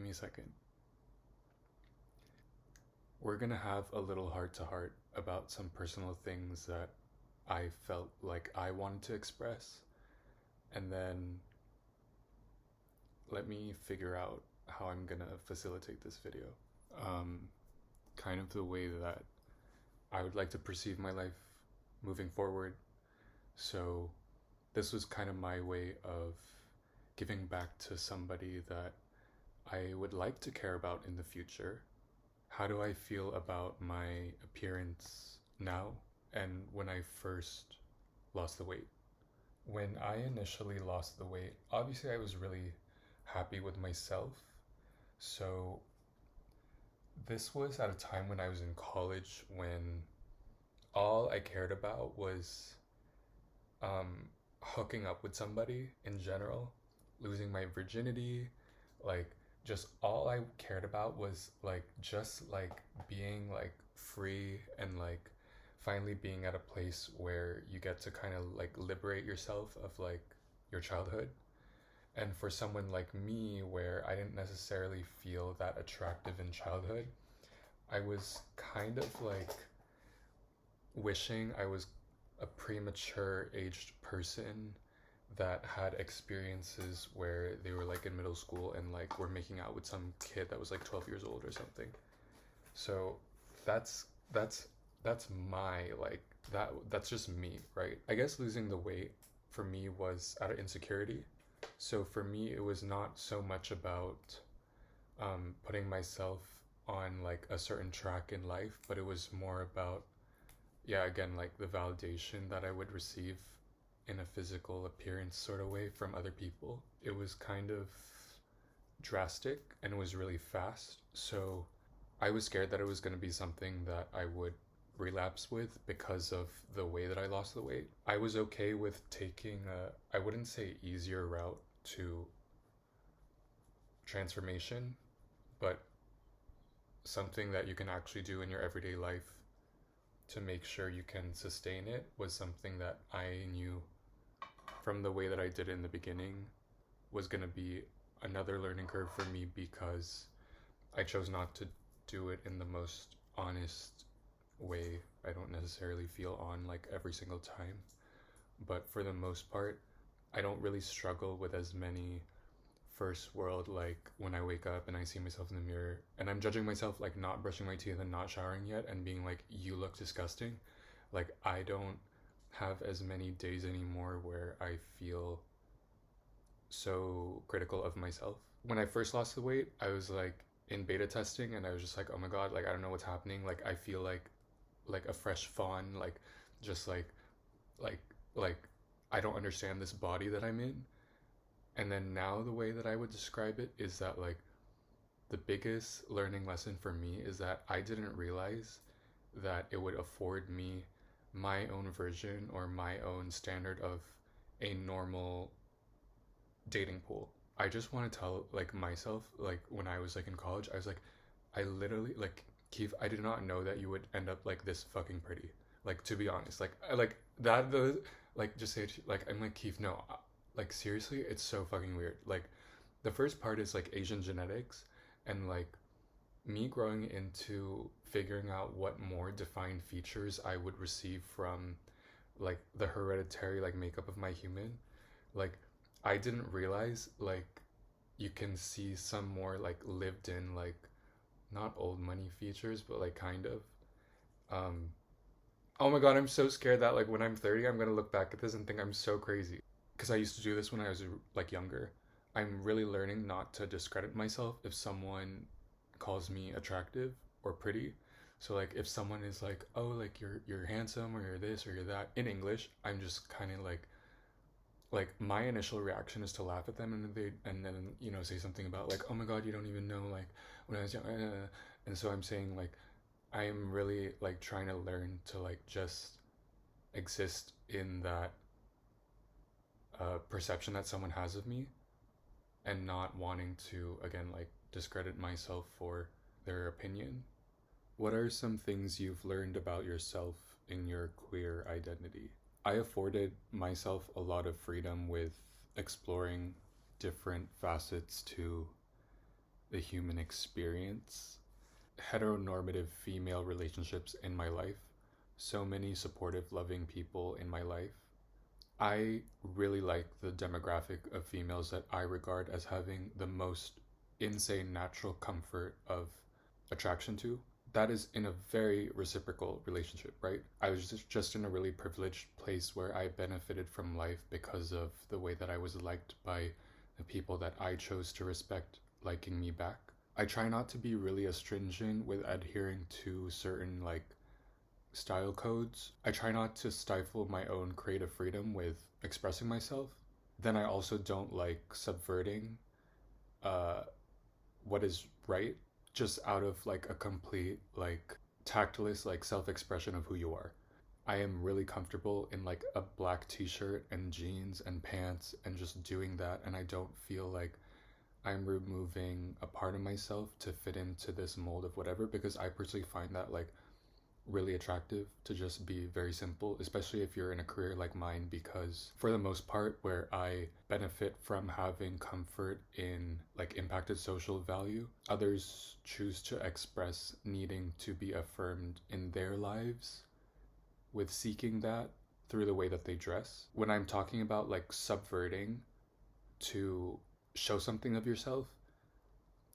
me a second. We're gonna have a little heart to heart about some personal things that I felt like I wanted to express, and then let me figure out how I'm gonna facilitate this video. Um, Kind of the way that I would like to perceive my life moving forward. So, this was kind of my way of giving back to somebody that I would like to care about in the future. How do I feel about my appearance now and when I first lost the weight? When I initially lost the weight, obviously I was really happy with myself. So this was at a time when I was in college when all I cared about was hooking up with somebody in general, losing my virginity, like just all I cared about was like just like being like free and like finally being at a place where you get to kind of like liberate yourself of like your childhood. And for someone like me, where I didn't necessarily feel that attractive in childhood, I was kind of like wishing I was a premature aged person that had experiences where they were like in middle school and like were making out with some kid that was like 12 years old or something. So that's that's that's my like that's just me, right? I guess losing the weight for me was out of insecurity. So for me it was not so much about putting myself on like a certain track in life, but it was more about, yeah, again, like the validation that I would receive in a physical appearance sort of way from other people. It was kind of drastic and it was really fast. So I was scared that it was going to be something that I would relapse with because of the way that I lost the weight. I was okay with taking I wouldn't say easier route to transformation, but something that you can actually do in your everyday life to make sure you can sustain it was something that I knew from the way that I did it in the beginning was going to be another learning curve for me because I chose not to do it in the most honest way. I don't necessarily feel on like every single time, but for the most part, I don't really struggle with as many first world, like when I wake up and I see myself in the mirror and I'm judging myself like not brushing my teeth and not showering yet and being like, you look disgusting. Like I don't have as many days anymore where I feel so critical of myself. When I first lost the weight, I was like in beta testing and I was just like, oh my god, like I don't know what's happening. Like I feel like a fresh fawn, like just like like I don't understand this body that I'm in. And then now the way that I would describe it is that like the biggest learning lesson for me is that I didn't realize that it would afford me my own version or my own standard of a normal dating pool. I just want to tell like myself, like when I was like in college, I was like, I literally like Keefe, I did not know that you would end up like this fucking pretty. Like to be honest, like I like that the like just say it, like I'm like Keefe, no, like seriously, it's so fucking weird. Like the first part is like Asian genetics and like me growing into figuring out what more defined features I would receive from like the hereditary like makeup of my human. Like I didn't realize like you can see some more like lived in like not old money features but like kind of um oh my god, I'm so scared that like when I'm 30 I'm gonna look back at this and think I'm so crazy because I used to do this when I was like younger. I'm really learning not to discredit myself if someone calls me attractive or pretty. So like if someone is like, "Oh, like you're handsome or you're this or you're that" in English, I'm just kind of like my initial reaction is to laugh at them and then say something about like, "Oh my god, you don't even know like when I was young." And so I'm saying like I am really like trying to learn to like just exist in that perception that someone has of me and not wanting to again like discredit myself for their opinion. What are some things you've learned about yourself in your queer identity? I afforded myself a lot of freedom with exploring different facets to the human experience. Heteronormative female relationships in my life, so many supportive, loving people in my life. I really like the demographic of females that I regard as having the most insane natural comfort of attraction to. That is in a very reciprocal relationship, right? I was just in a really privileged place where I benefited from life because of the way that I was liked by the people that I chose to respect liking me back. I try not to be really astringent with adhering to certain like style codes. I try not to stifle my own creative freedom with expressing myself. Then I also don't like subverting uh, what is right just out of like a complete like tactless like self-expression of who you are. I am really comfortable in like a black t-shirt and jeans and pants and just doing that, and I don't feel like I'm removing a part of myself to fit into this mold of whatever, because I personally find that like really attractive to just be very simple, especially if you're in a career like mine, because for the most part, where I benefit from having comfort in like impacted social value, others choose to express needing to be affirmed in their lives with seeking that through the way that they dress. When I'm talking about like subverting to show something of yourself,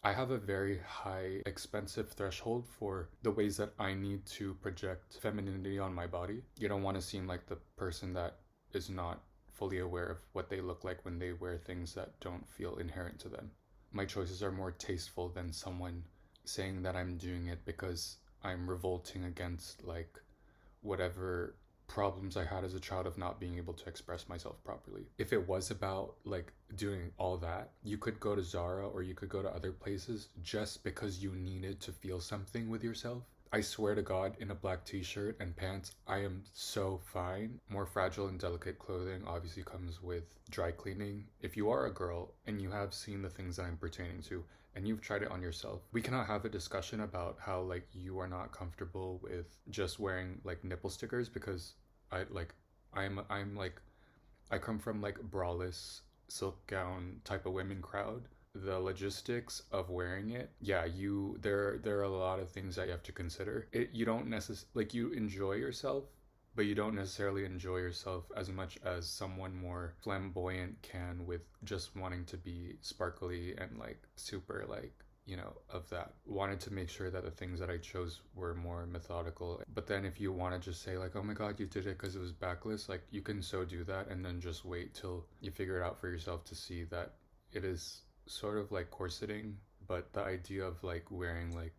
I have a very high expensive threshold for the ways that I need to project femininity on my body. You don't want to seem like the person that is not fully aware of what they look like when they wear things that don't feel inherent to them. My choices are more tasteful than someone saying that I'm doing it because I'm revolting against like whatever problems I had as a child of not being able to express myself properly. If it was about like doing all that, you could go to Zara or you could go to other places just because you needed to feel something with yourself. I swear to God, in a black t-shirt and pants, I am so fine. More fragile and delicate clothing obviously comes with dry cleaning. If you are a girl and you have seen the things that I'm pertaining to, and you've tried it on yourself, we cannot have a discussion about how like you are not comfortable with just wearing like nipple stickers, because I like I'm like I come from like braless silk gown type of women crowd. The logistics of wearing it, yeah, there are a lot of things that you have to consider. You don't necessarily like, you enjoy yourself, but you don't necessarily enjoy yourself as much as someone more flamboyant can, with just wanting to be sparkly and like super like, you know, of that. Wanted to make sure that the things that I chose were more methodical. But then if you want to just say like, oh my god, you did it because it was backless, like you can so do that and then just wait till you figure it out for yourself to see that it is sort of like corseting. But the idea of like wearing like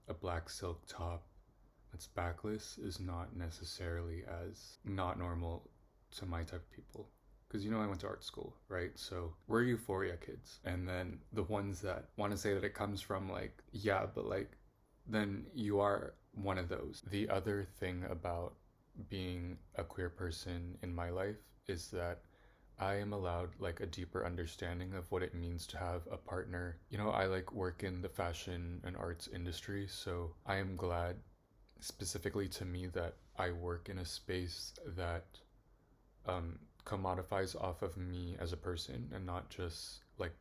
a black silk top that's backless is not necessarily as not normal to my type of people. Because you know I went to art school, right? So we're euphoria kids. And then the ones that want to say that it comes from like, yeah, but like, then you are one of those. The other thing about being a queer person in my life is that I am allowed like a deeper understanding of what it means to have a partner. You know, I like work in the fashion and arts industry, so I am glad specifically to me that I work in a space that commodifies off of me as a person and not just like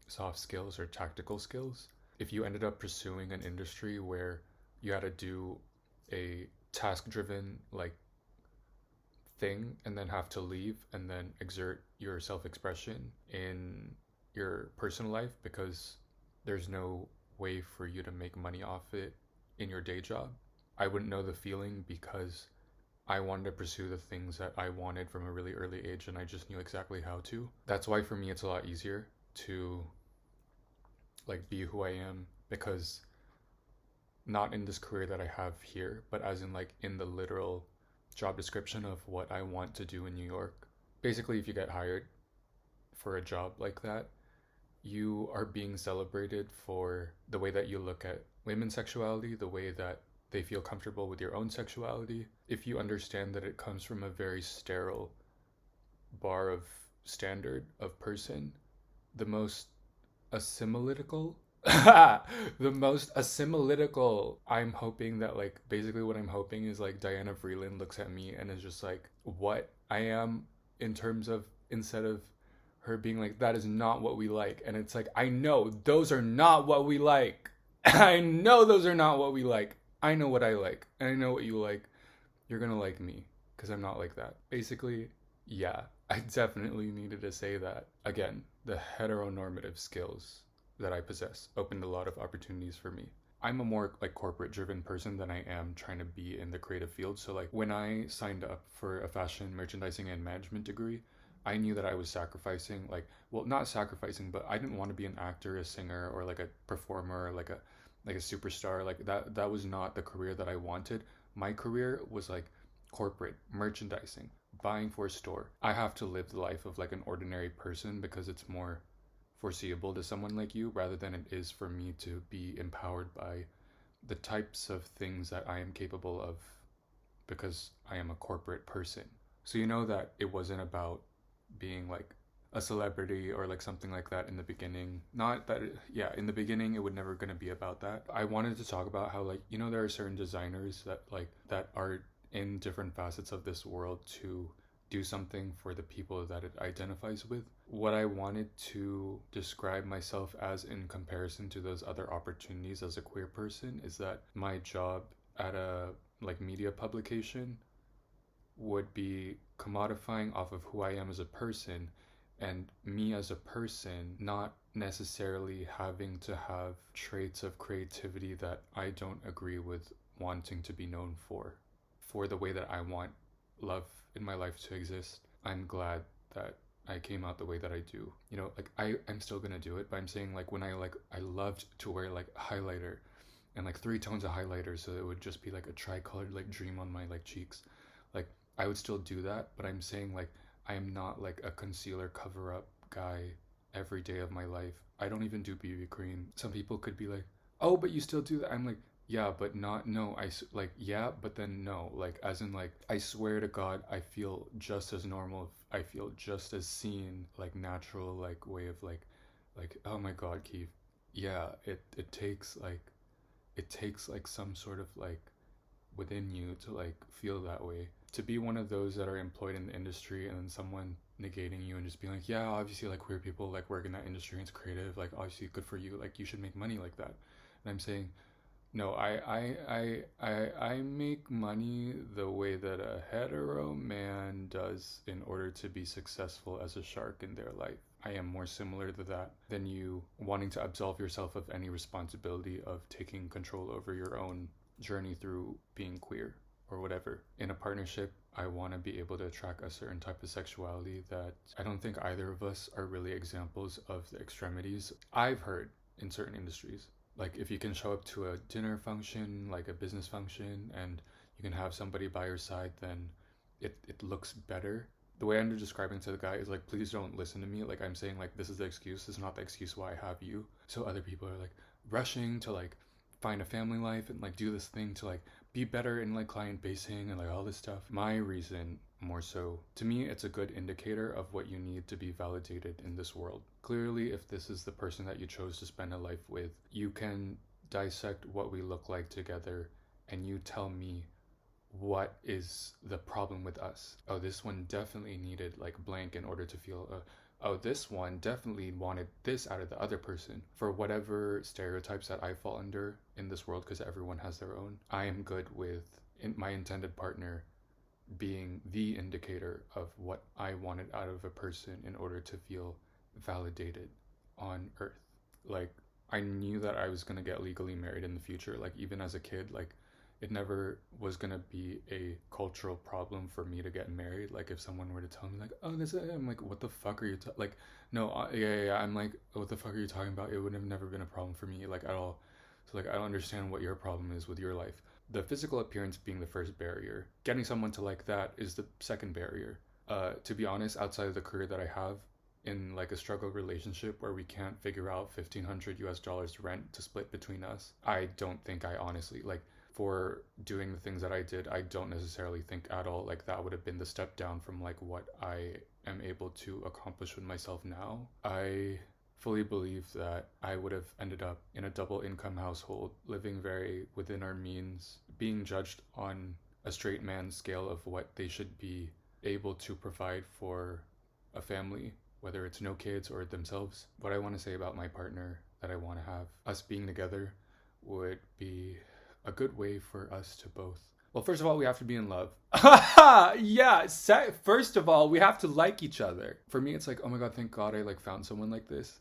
soft skills or tactical skills. If you ended up pursuing an industry where you had to do a task driven like thing and then have to leave and then exert your self expression in your personal life because there's no way for you to make money off it in your day job, I wouldn't know the feeling, because I wanted to pursue the things that I wanted from a really early age and I just knew exactly how to. That's why for me it's a lot easier to like be who I am, because not in this career that I have here, but as in like in the literal job description of what I want to do in New York. Basically, if you get hired for a job like that, you are being celebrated for the way that you look at women's sexuality, the way that they feel comfortable with your own sexuality. If you understand that it comes from a very sterile bar of standard of person, the most assimilatical the most assimilatical, I'm hoping that like basically what I'm hoping is like Diana Vreeland looks at me and is just like what I am, in terms of, instead of her being like, that is not what we like. And it's like, I know those are not what we like. I know those are not what we like. I know what I like. And I know what you like. You're going to like me because I'm not like that. Basically, yeah, I definitely needed to say that. Again, the heteronormative skills that I possess opened a lot of opportunities for me. I'm a more like corporate driven person than I am trying to be in the creative field. So like when I signed up for a fashion merchandising and management degree, I knew that I was sacrificing like, well, not sacrificing, but I didn't want to be an actor, a singer, or like a performer, like a superstar. Like that was not the career that I wanted. My career was like corporate merchandising, buying for a store. I have to live the life of like an ordinary person because it's more foreseeable to someone like you rather than it is for me to be empowered by the types of things that I am capable of because I am a corporate person. So you know that it wasn't about being like a celebrity or like something like that in the beginning. Not that yeah, in the beginning it would never going to be about that. I wanted to talk about how like, you know, there are certain designers that like that are in different facets of this world to do something for the people that it identifies with. What I wanted to describe myself as in comparison to those other opportunities as a queer person is that my job at a like media publication would be commodifying off of who I am as a person and me as a person not necessarily having to have traits of creativity that I don't agree with wanting to be known for the way that I want love in my life to exist. I'm glad that I came out the way that I do. You know, like I'm still gonna do it, but I'm saying like when I loved to wear like highlighter and like 3 tones of highlighter so it would just be like a tricolored like dream on my like cheeks. Like I would still do that, but I'm saying like I am not like a concealer cover up guy every day of my life. I don't even do BB cream. Some people could be like, "Oh, but you still do that." I'm like, "Yeah, but not no. Like yeah, but then no. Like as in like I swear to God, I feel just as normal. I feel just as seen, like natural like way of like oh my God, Keefe. Yeah, it takes like some sort of like within you to like feel that way, to be one of those that are employed in the industry and then someone negating you and just being like, yeah, obviously like queer people like work in that industry and it's creative, like obviously good for you, like you should make money like that. And I'm saying no, I make money the way that a hetero man does in order to be successful as a shark in their life. I am more similar to that than you wanting to absolve yourself of any responsibility of taking control over your own journey through being queer or whatever. In a partnership, I want to be able to attract a certain type of sexuality that I don't think either of us are really examples of the extremities I've heard in certain industries. Like if you can show up to a dinner function, like a business function, and you can have somebody by your side, then it looks better. The way I'm describing to the guy is like, please don't listen to me. Like I'm saying like this is the excuse. This is not the excuse why I have you. So other people are like rushing to like find a family life and like do this thing to like be better in like client basing and like all this stuff. My reason more so, to me, it's a good indicator of what you need to be validated in this world. Clearly, if this is the person that you chose to spend a life with, you can dissect what we look like together and you tell me what is the problem with us. Oh, this one definitely needed like blank in order to feel oh, this one definitely wanted this out of the other person. For whatever stereotypes that I fall under in this world, because everyone has their own, I am good with my intended partner being the indicator of what I wanted out of a person in order to feel validated on earth. Like, I knew that I was going to get legally married in the future. Like, even as a kid, like, it never was going to be a cultural problem for me to get married. Like, if someone were to tell me, like, oh, this is it, I'm like, what the fuck are you, like, no, yeah. I'm like, what the fuck are you talking about? It would have never been a problem for me, like, at all. So, like, I don't understand what your problem is with your life. The physical appearance being the first barrier. Getting someone to like that is the second barrier. To be honest, outside of the career that I have, in like a struggle relationship where we can't figure out $1,500 rent to split between us, I don't think I honestly like for doing the things that I did, I don't necessarily think at all like that would have been the step down from like what I am able to accomplish with myself now. I fully believe that I would have ended up in a double income household, living very within our means, being judged on a straight man scale of what they should be able to provide for a family whether it's no kids or themselves. What I want to say about my partner that I want to have, us being together, would be a good way for us to both. Well, first of all, we have to be in love. Yeah. First of all, we have to like each other. For me, it's like, oh my god, thank God I like found someone like this.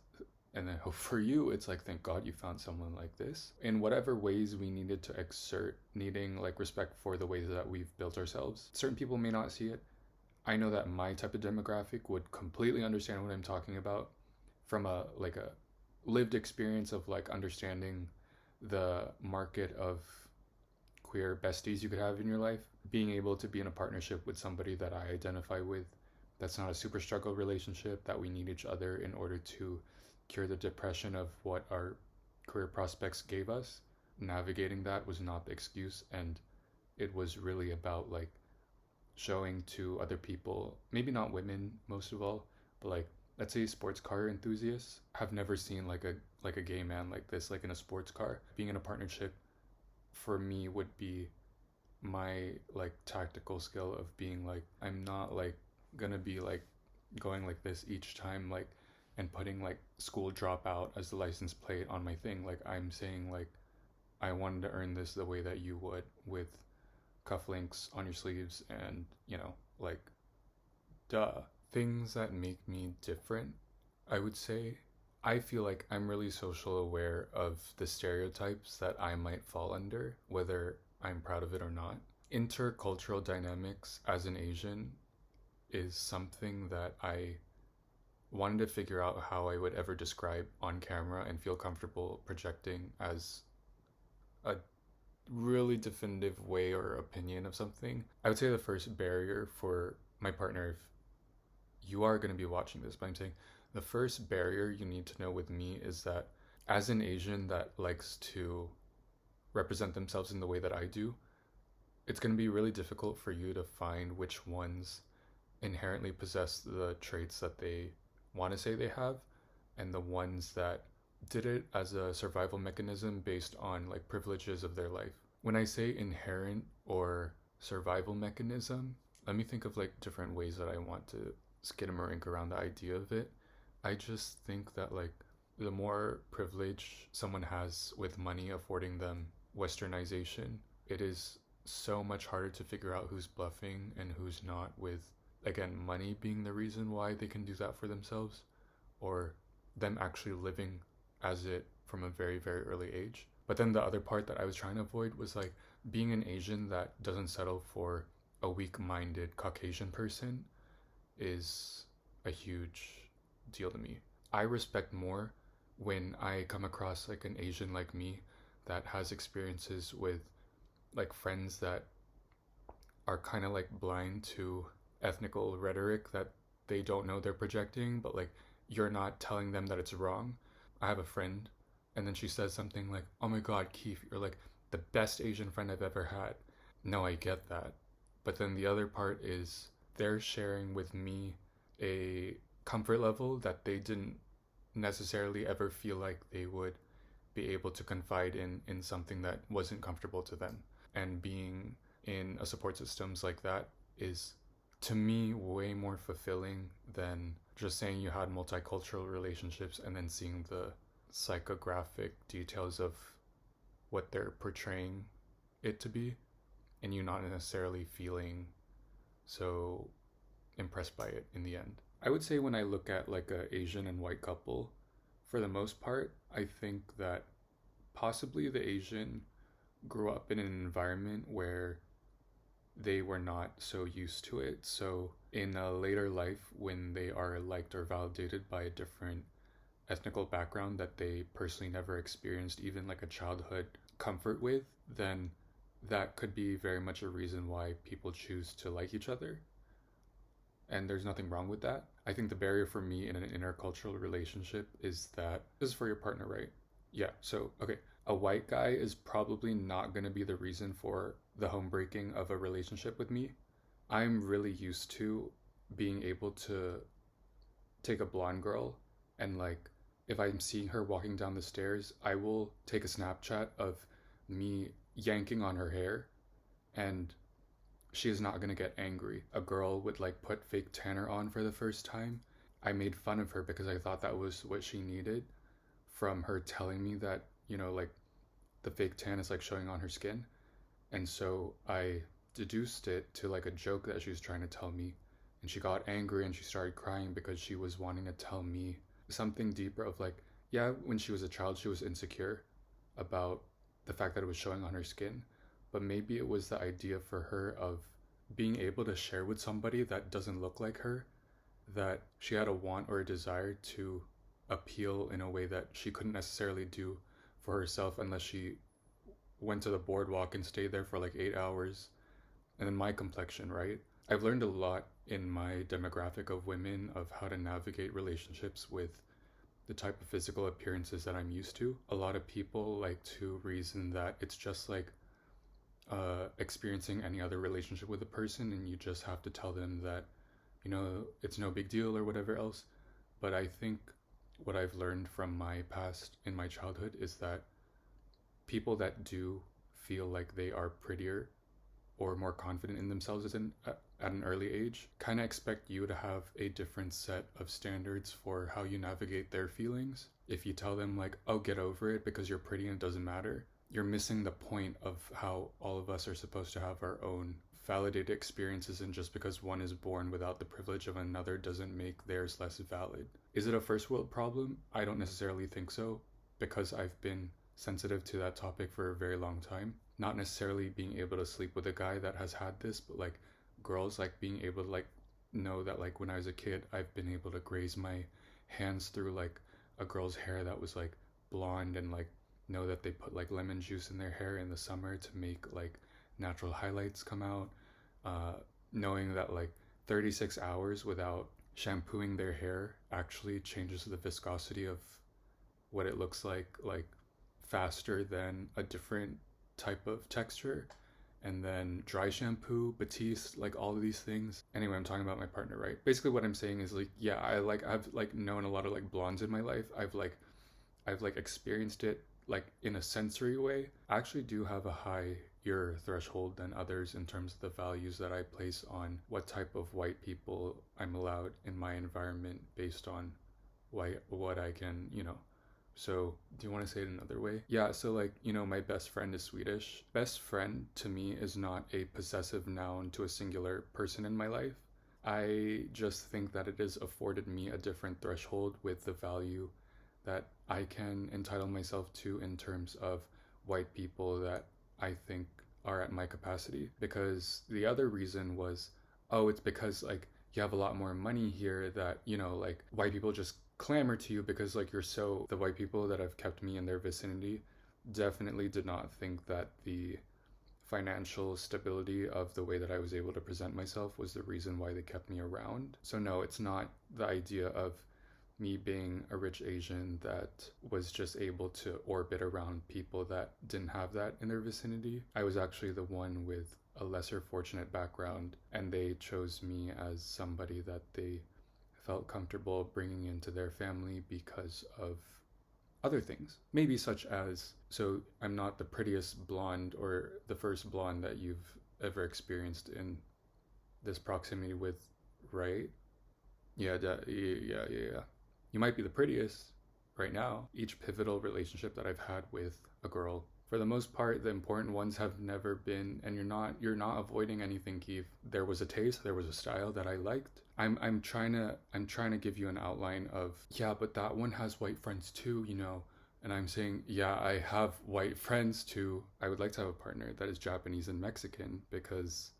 And then for you, it's like, thank God you found someone like this. In whatever ways we needed to exert, needing like respect for the ways that we've built ourselves. Certain people may not see it. I know that my type of demographic would completely understand what I'm talking about from a lived experience of like understanding the market of queer besties you could have in your life. Being able to be in a partnership with somebody that I identify with, that's not a super struggle relationship, that we need each other in order to cure the depression of what our career prospects gave us. Navigating that was not the excuse, and it was really about like showing to other people, maybe not women most of all, but like let's say sports car enthusiasts have never seen like a gay man like this, like in a sports car. Being in a partnership for me would be my like tactical skill of being like, I'm not like gonna be like going like this each time, like, and putting like school dropout as the license plate on my thing. Like, I'm saying like, I wanted to earn this the way that you would, with cufflinks on your sleeves, and like, duh. Things that make me different, I would say, I feel like I'm really social aware of the stereotypes that I might fall under, whether I'm proud of it or not. Intercultural dynamics as an Asian is something that I wanted to figure out how I would ever describe on camera and feel comfortable projecting as a really definitive way or opinion of something. I would say the first barrier for my partner, if you are going to be watching this, but I'm saying the first barrier you need to know with me is that as an Asian that likes to represent themselves in the way that I do, it's going to be really difficult for you to find which ones inherently possess the traits that they want to say they have, and the ones that did it as a survival mechanism based on like privileges of their life. When I say inherent or survival mechanism, let me think of like different ways that I want to skinamarink around the idea of it. I just think that like the more privilege someone has with money affording them westernization, it is so much harder to figure out who's bluffing and who's not, with again money being the reason why they can do that for themselves, or them actually living as it from a very very early age. But then the other part that I was trying to avoid was like being an Asian that doesn't settle for a weak-minded Caucasian person is a huge deal to me. I respect more when I come across like an Asian like me that has experiences with like friends that are kind of like blind to ethnical rhetoric that they don't know they're projecting, but like you're not telling them that it's wrong. I have a friend, and then she says something like, "Oh my god, Keefe, you're like the best Asian friend I've ever had." No, I get that. But then the other part is they're sharing with me a comfort level that they didn't necessarily ever feel like they would be able to confide in something that wasn't comfortable to them. And being in a support systems like that is, to me, way more fulfilling than just saying you had multicultural relationships and then seeing the psychographic details of what they're portraying it to be, and you not necessarily feeling so impressed by it in the end. I would say when I look at like a Asian and white couple, for the most part, I think that possibly the Asian grew up in an environment where they were not so used to it. So in a later life, when they are liked or validated by a different ethnical background that they personally never experienced even like a childhood comfort with, then that could be very much a reason why people choose to like each other. And there's nothing wrong with that. I think the barrier for me in an intercultural relationship is that this is for your partner, right? Yeah. So, okay, a white guy is probably not going to be the reason for the home breaking of a relationship with me. I'm really used to being able to take a blonde girl and like, if I'm seeing her walking down the stairs, I will take a Snapchat of me yanking on her hair, and she is not going to get angry. A girl would like put fake tanner on for the first time I made fun of her because I thought that was what she needed from her telling me that, like the fake tan is like showing on her skin. And so I deduced it to like a joke that she was trying to tell me. And she got angry and she started crying because she was wanting to tell me something deeper of like, yeah, when she was a child, she was insecure about the fact that it was showing on her skin. But maybe it was the idea for her of being able to share with somebody that doesn't look like her, that she had a want or a desire to appeal in a way that she couldn't necessarily do for herself unless she went to the boardwalk and stayed there for like 8 hours. And then my complexion, right? I've learned a lot in my demographic of women of how to navigate relationships with the type of physical appearances that I'm used to. A lot of people like to reason that it's just like experiencing any other relationship with a person, and you just have to tell them that, it's no big deal or whatever else. But I think what I've learned from my past in my childhood is that people that do feel like they are prettier or more confident in themselves at an early age kind of expect you to have a different set of standards for how you navigate their feelings. If you tell them like, oh, get over it because you're pretty and it doesn't matter, you're missing the point of how all of us are supposed to have our own validated experiences, and just because one is born without the privilege of another doesn't make theirs less valid. Is it a first world problem? I don't necessarily think so, because I've been sensitive to that topic for a very long time. Not necessarily being able to sleep with a guy that has had this, but like girls like being able to like know that like when I was a kid, I've been able to graze my hands through like a girl's hair that was like blonde, and like know that they put like lemon juice in their hair in the summer to make like natural highlights come out. Knowing that like 36 hours without shampooing their hair actually changes the viscosity of what it looks like faster than a different type of texture. And then dry shampoo, Batiste, like all of these things. Anyway, I'm talking about my partner, right? Basically what I'm saying is like, yeah, I've like known a lot of like blondes in my life. I've like experienced it like in a sensory way. I actually do have a higher threshold than others in terms of the values that I place on what type of white people I'm allowed in my environment based on what I can, So, do you want to say it another way? Yeah, so like, my best friend is Swedish. Best friend to me is not a possessive noun to a singular person in my life. I just think that it has afforded me a different threshold with the value that I can entitle myself to in terms of white people that I think are at my capacity. Because the other reason was, oh, it's because like you have a lot more money here that, like white people just clamor to you because like you're so. The white people that have kept me in their vicinity definitely did not think that the financial stability of the way that I was able to present myself was the reason why they kept me around. So no, it's not the idea of me being a rich Asian that was just able to orbit around people that didn't have that in their vicinity. I was actually the one with a lesser fortunate background, and they chose me as somebody that they felt comfortable bringing into their family because of other things. Maybe such as, so I'm not the prettiest blonde or the first blonde that you've ever experienced in this proximity with, right? Yeah, yeah. You might be the prettiest right now. Each pivotal relationship that I've had with a girl, for the most part, the important ones have never been, and you're not avoiding anything, Keefe. There was a taste, there was a style that I liked. I'm trying to give you an outline of, yeah, but that one has white friends too, And I'm saying, yeah, I have white friends too. I would like to have a partner that is Japanese and Mexican, because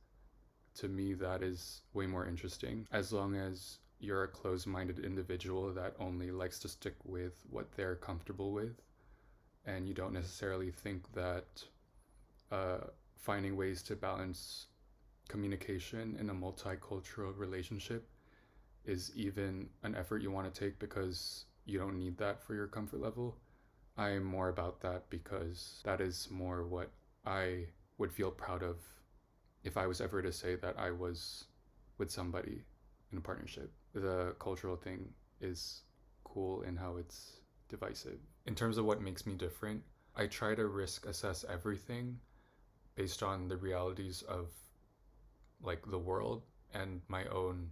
to me that is way more interesting, as long as you're a closed-minded individual that only likes to stick with what they're comfortable with, and you don't necessarily think that finding ways to balance communication in a multicultural relationship is even an effort you want to take because you don't need that for your comfort level. I am more about that because that is more what I would feel proud of if I was ever to say that I was with somebody in a partnership. The cultural thing is cool in how it's divisive. In terms of what makes me different, I try to risk assess everything based on the realities of like the world and my own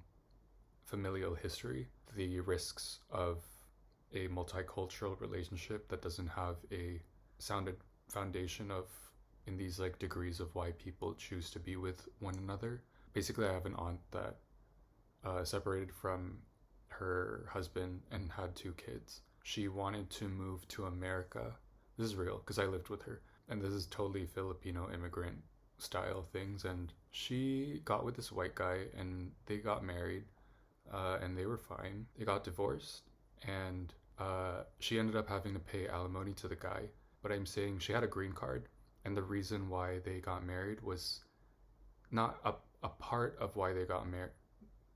familial history, the risks of a multicultural relationship that doesn't have a sounded foundation of in these like degrees of why people choose to be with one another. Basically, I have an aunt that separated from her husband and had 2 kids. She wanted to move to America. This is real because I lived with her, and this is totally Filipino immigrant style things. And she got with this white guy, and they got married, and they were fine. They got divorced, and she ended up having to pay alimony to the guy. But I'm saying she had a green card, and the reason why they got married was not a part of why they got married.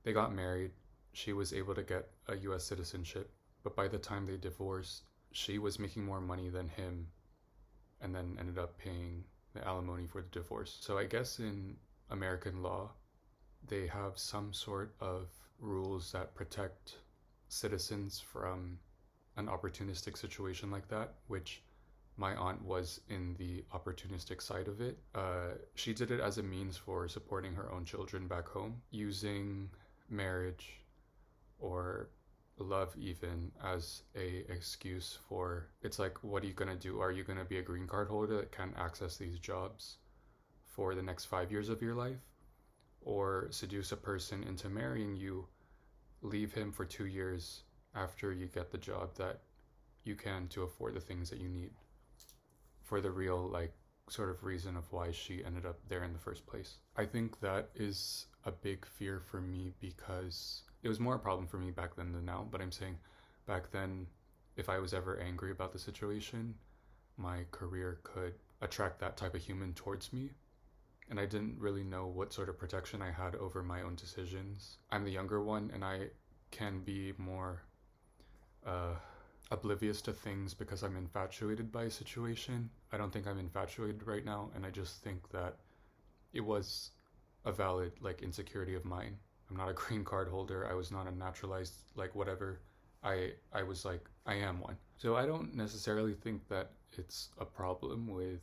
They got married. She was able to get a US citizenship, but by the time they divorced, she was making more money than him and then ended up paying the alimony for the divorce. So I guess in American law, they have some sort of rules that protect citizens from an opportunistic situation like that, which my aunt was in the opportunistic side of it. She did it as a means for supporting her own children back home, using marriage or love even as a excuse for, it's like, what are you gonna do? Are you gonna be a green card holder that can't access these jobs for the next 5 years of your life? Or seduce a person into marrying you, leave him for 2 years after you get the job that you can to afford the things that you need, for the real like sort of reason of why she ended up there in the first place. I think that is a big fear for me because it was more a problem for me back then than now, but I'm saying back then, if I was ever angry about the situation, my career could attract that type of human towards me, and I didn't really know what sort of protection I had over my own decisions. I'm the younger one, and I can be more oblivious to things because I'm infatuated by a situation. I don't think I'm infatuated right now, and I just think that it was a valid like insecurity of mine. I'm not a green card holder. I was not a naturalized like whatever. I was like, I am one. So I don't necessarily think that it's a problem with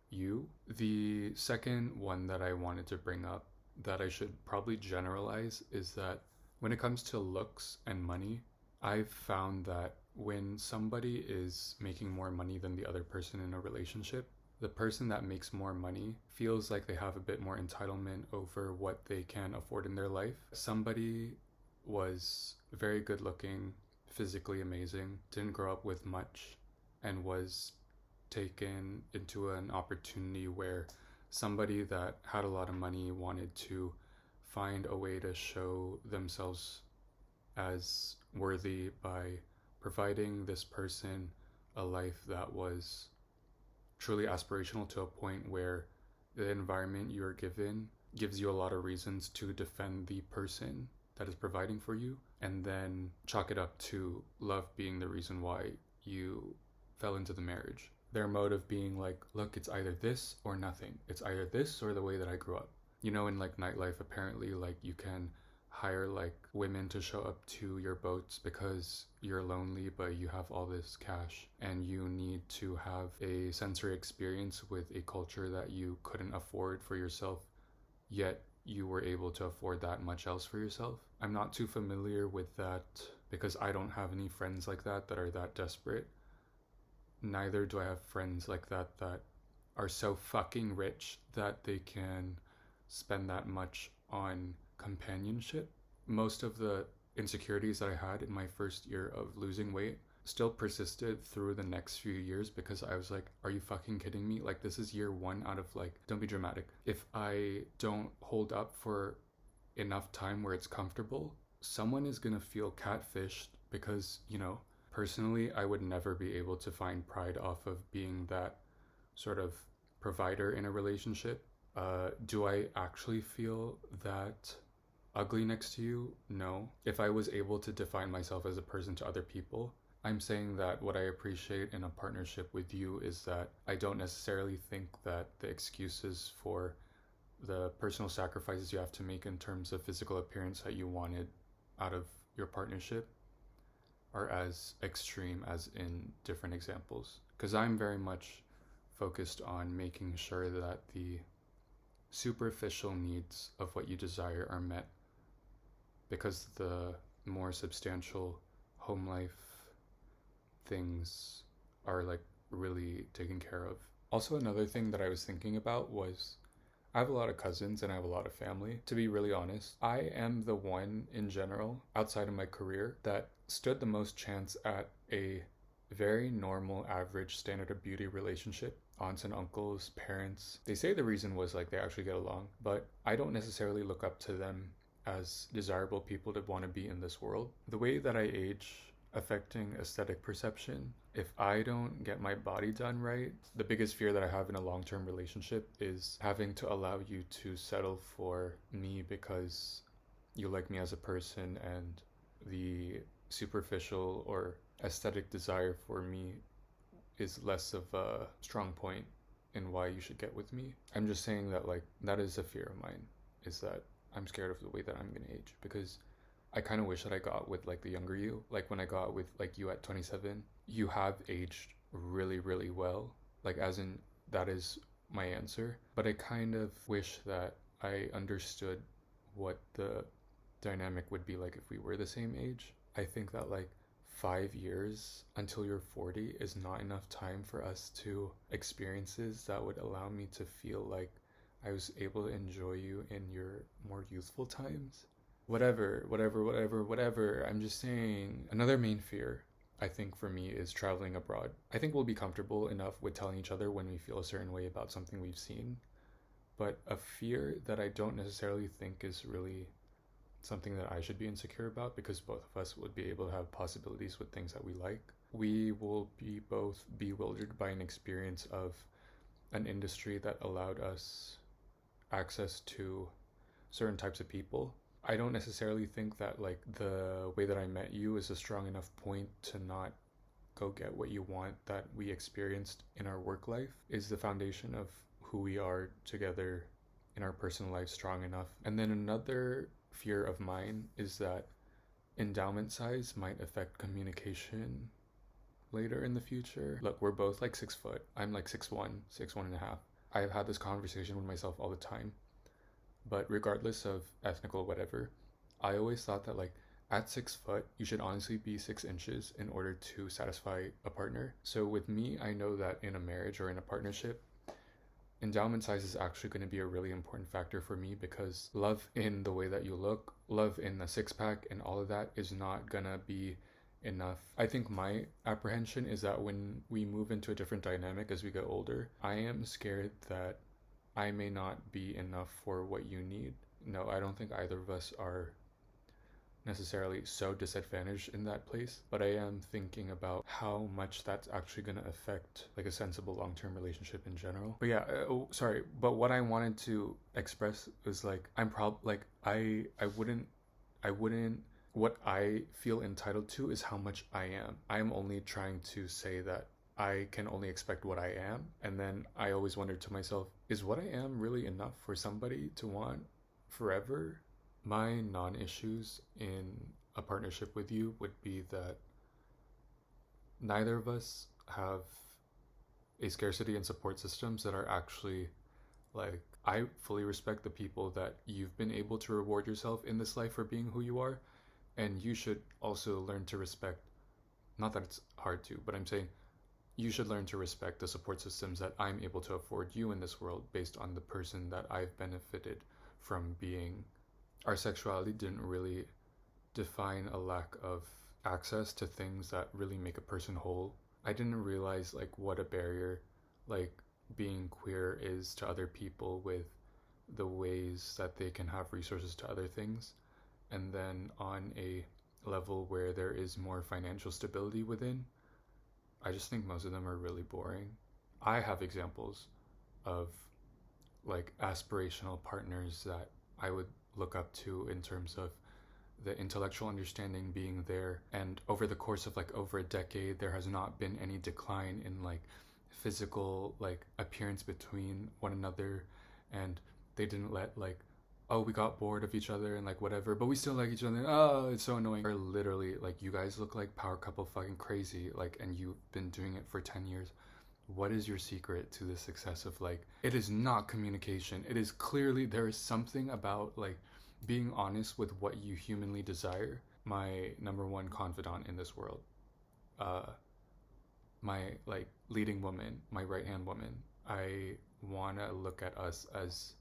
you. The second one that I wanted to bring up that I should probably generalize is that when it comes to looks and money, I've found that when somebody is making more money than the other person in a relationship, the person that makes more money feels like they have a bit more entitlement over what they can afford in their life. Somebody was very good looking, physically amazing, didn't grow up with much, and was taken into an opportunity where somebody that had a lot of money wanted to find a way to show themselves as worthy by providing this person a life that was truly aspirational to a point where the environment you're given gives you a lot of reasons to defend the person that is providing for you, and then chalk it up to love being the reason why you fell into the marriage. Their motive being like, look, it's either this or nothing. It's either this or the way that I grew up. You know, in like nightlife, apparently, like you can hire like women to show up to your boats because you're lonely but you have all this cash and you need to have a sensory experience with a culture that you couldn't afford for yourself, yet you were able to afford that much else for yourself. I'm not too familiar with that because I don't have any friends like that that are that desperate. Neither do I have friends like that that are so fucking rich that they can spend that much on companionship. Most of the insecurities that I had in my first year of losing weight still persisted through the next few years because I was like, are you fucking kidding me? Like, this is year 1 out of like, don't be dramatic. If I don't hold up for enough time where it's comfortable, someone is gonna feel catfished because, you know, personally, I would never be able to find pride off of being that sort of provider in a relationship. Do I actually feel that ugly next to you? No. If I was able to define myself as a person to other people, I'm saying that what I appreciate in a partnership with you is that I don't necessarily think that the excuses for the personal sacrifices you have to make in terms of physical appearance that you wanted out of your partnership are as extreme as in different examples. Because I'm very much focused on making sure that the superficial needs of what you desire are met because the more substantial home life things are like really taken care of. Also, another thing that I was thinking about was I have a lot of cousins and I have a lot of family. To be really honest, I am the one in general outside of my career that stood the most chance at a very normal, average, standard of beauty relationship. Aunts and uncles, parents. They say the reason was like they actually get along, but I don't necessarily look up to them as desirable people to want to be in this world. The way that I age affecting aesthetic perception. If I don't get my body done right, the biggest fear that I have in a long term relationship is having to allow you to settle for me because you like me as a person and the superficial or aesthetic desire for me is less of a strong point in why you should get with me. I'm just saying that, like, that is a fear of mine, is that I'm scared of the way that I'm gonna age because I kind of wish that I got with like the younger you. Like when I got with like you at 27, you have aged really, really well. Like, as in, that is my answer. But I kind of wish that I understood what the dynamic would be like if we were the same age. I think that like 5 years until you're 40 is not enough time for us to experiences that would allow me to feel like I was able to enjoy you in your more youthful times. Whatever. I'm just saying. Another main fear, I think, for me is traveling abroad. I think we'll be comfortable enough with telling each other when we feel a certain way about something we've seen. But a fear that I don't necessarily think is really something that I should be insecure about because both of us would be able to have possibilities with things that we like. We will be both bewildered by an experience of an industry that allowed us access to certain types of people. I don't necessarily think that like the way that I met you is a strong enough point to not go get what you want that we experienced in our work life. Is the foundation of who we are together in our personal life strong enough? And then another fear of mine is that endowment size might affect communication later in the future. Look, we're both like 6 foot. I'm like 6'1", 6'1.5". I've had this conversation with myself all the time. But regardless of ethnical whatever, I always thought that like at 6 foot, you should honestly be 6 inches in order to satisfy a partner. So with me, I know that in a marriage or in a partnership, endowment size is actually going to be a really important factor for me because love in the way that you look, love in the six pack, and all of that is not gonna be enough. I think my apprehension is that when we move into a different dynamic as we get older, I am scared that I may not be enough for what you need. No, I don't think either of us are necessarily so disadvantaged in that place, but I am thinking about how much that's actually going to affect like a sensible long-term relationship in general. But yeah, sorry, but what I wanted to express is like I wouldn't what I feel entitled to is how much I am. I am only trying to say that I can only expect what I am. And then I always wondered to myself, is what I am really enough for somebody to want forever? My non-issues in a partnership with you would be that neither of us have a scarcity in support systems that are actually like, I fully respect the people that you've been able to reward yourself in this life for being who you are. And you should also learn to respect, not that it's hard to, but I'm saying you should learn to respect the support systems that I'm able to afford you in this world based on the person that I've benefited from being. Our sexuality didn't really define a lack of access to things that really make a person whole. I didn't realize like what a barrier like being queer is to other people with the ways that they can have resources to other things. And then on a level where there is more financial stability within, I just think most of them are really boring. I have examples of like aspirational partners that I would look up to in terms of the intellectual understanding being there, and over the course of like over a decade there has not been any decline in like physical like appearance between one another, and they didn't let like, oh, we got bored of each other and like whatever, but we still like each other. Oh, it's so annoying. Or literally, like, you guys look like power couple fucking crazy, like, and you've been doing it for 10 years. What is your secret to the success of like, it is not communication. It is clearly, there is something about like being honest with what you humanly desire. My number one confidant in this world, uh, my like leading woman, my right hand woman. I want to look at us as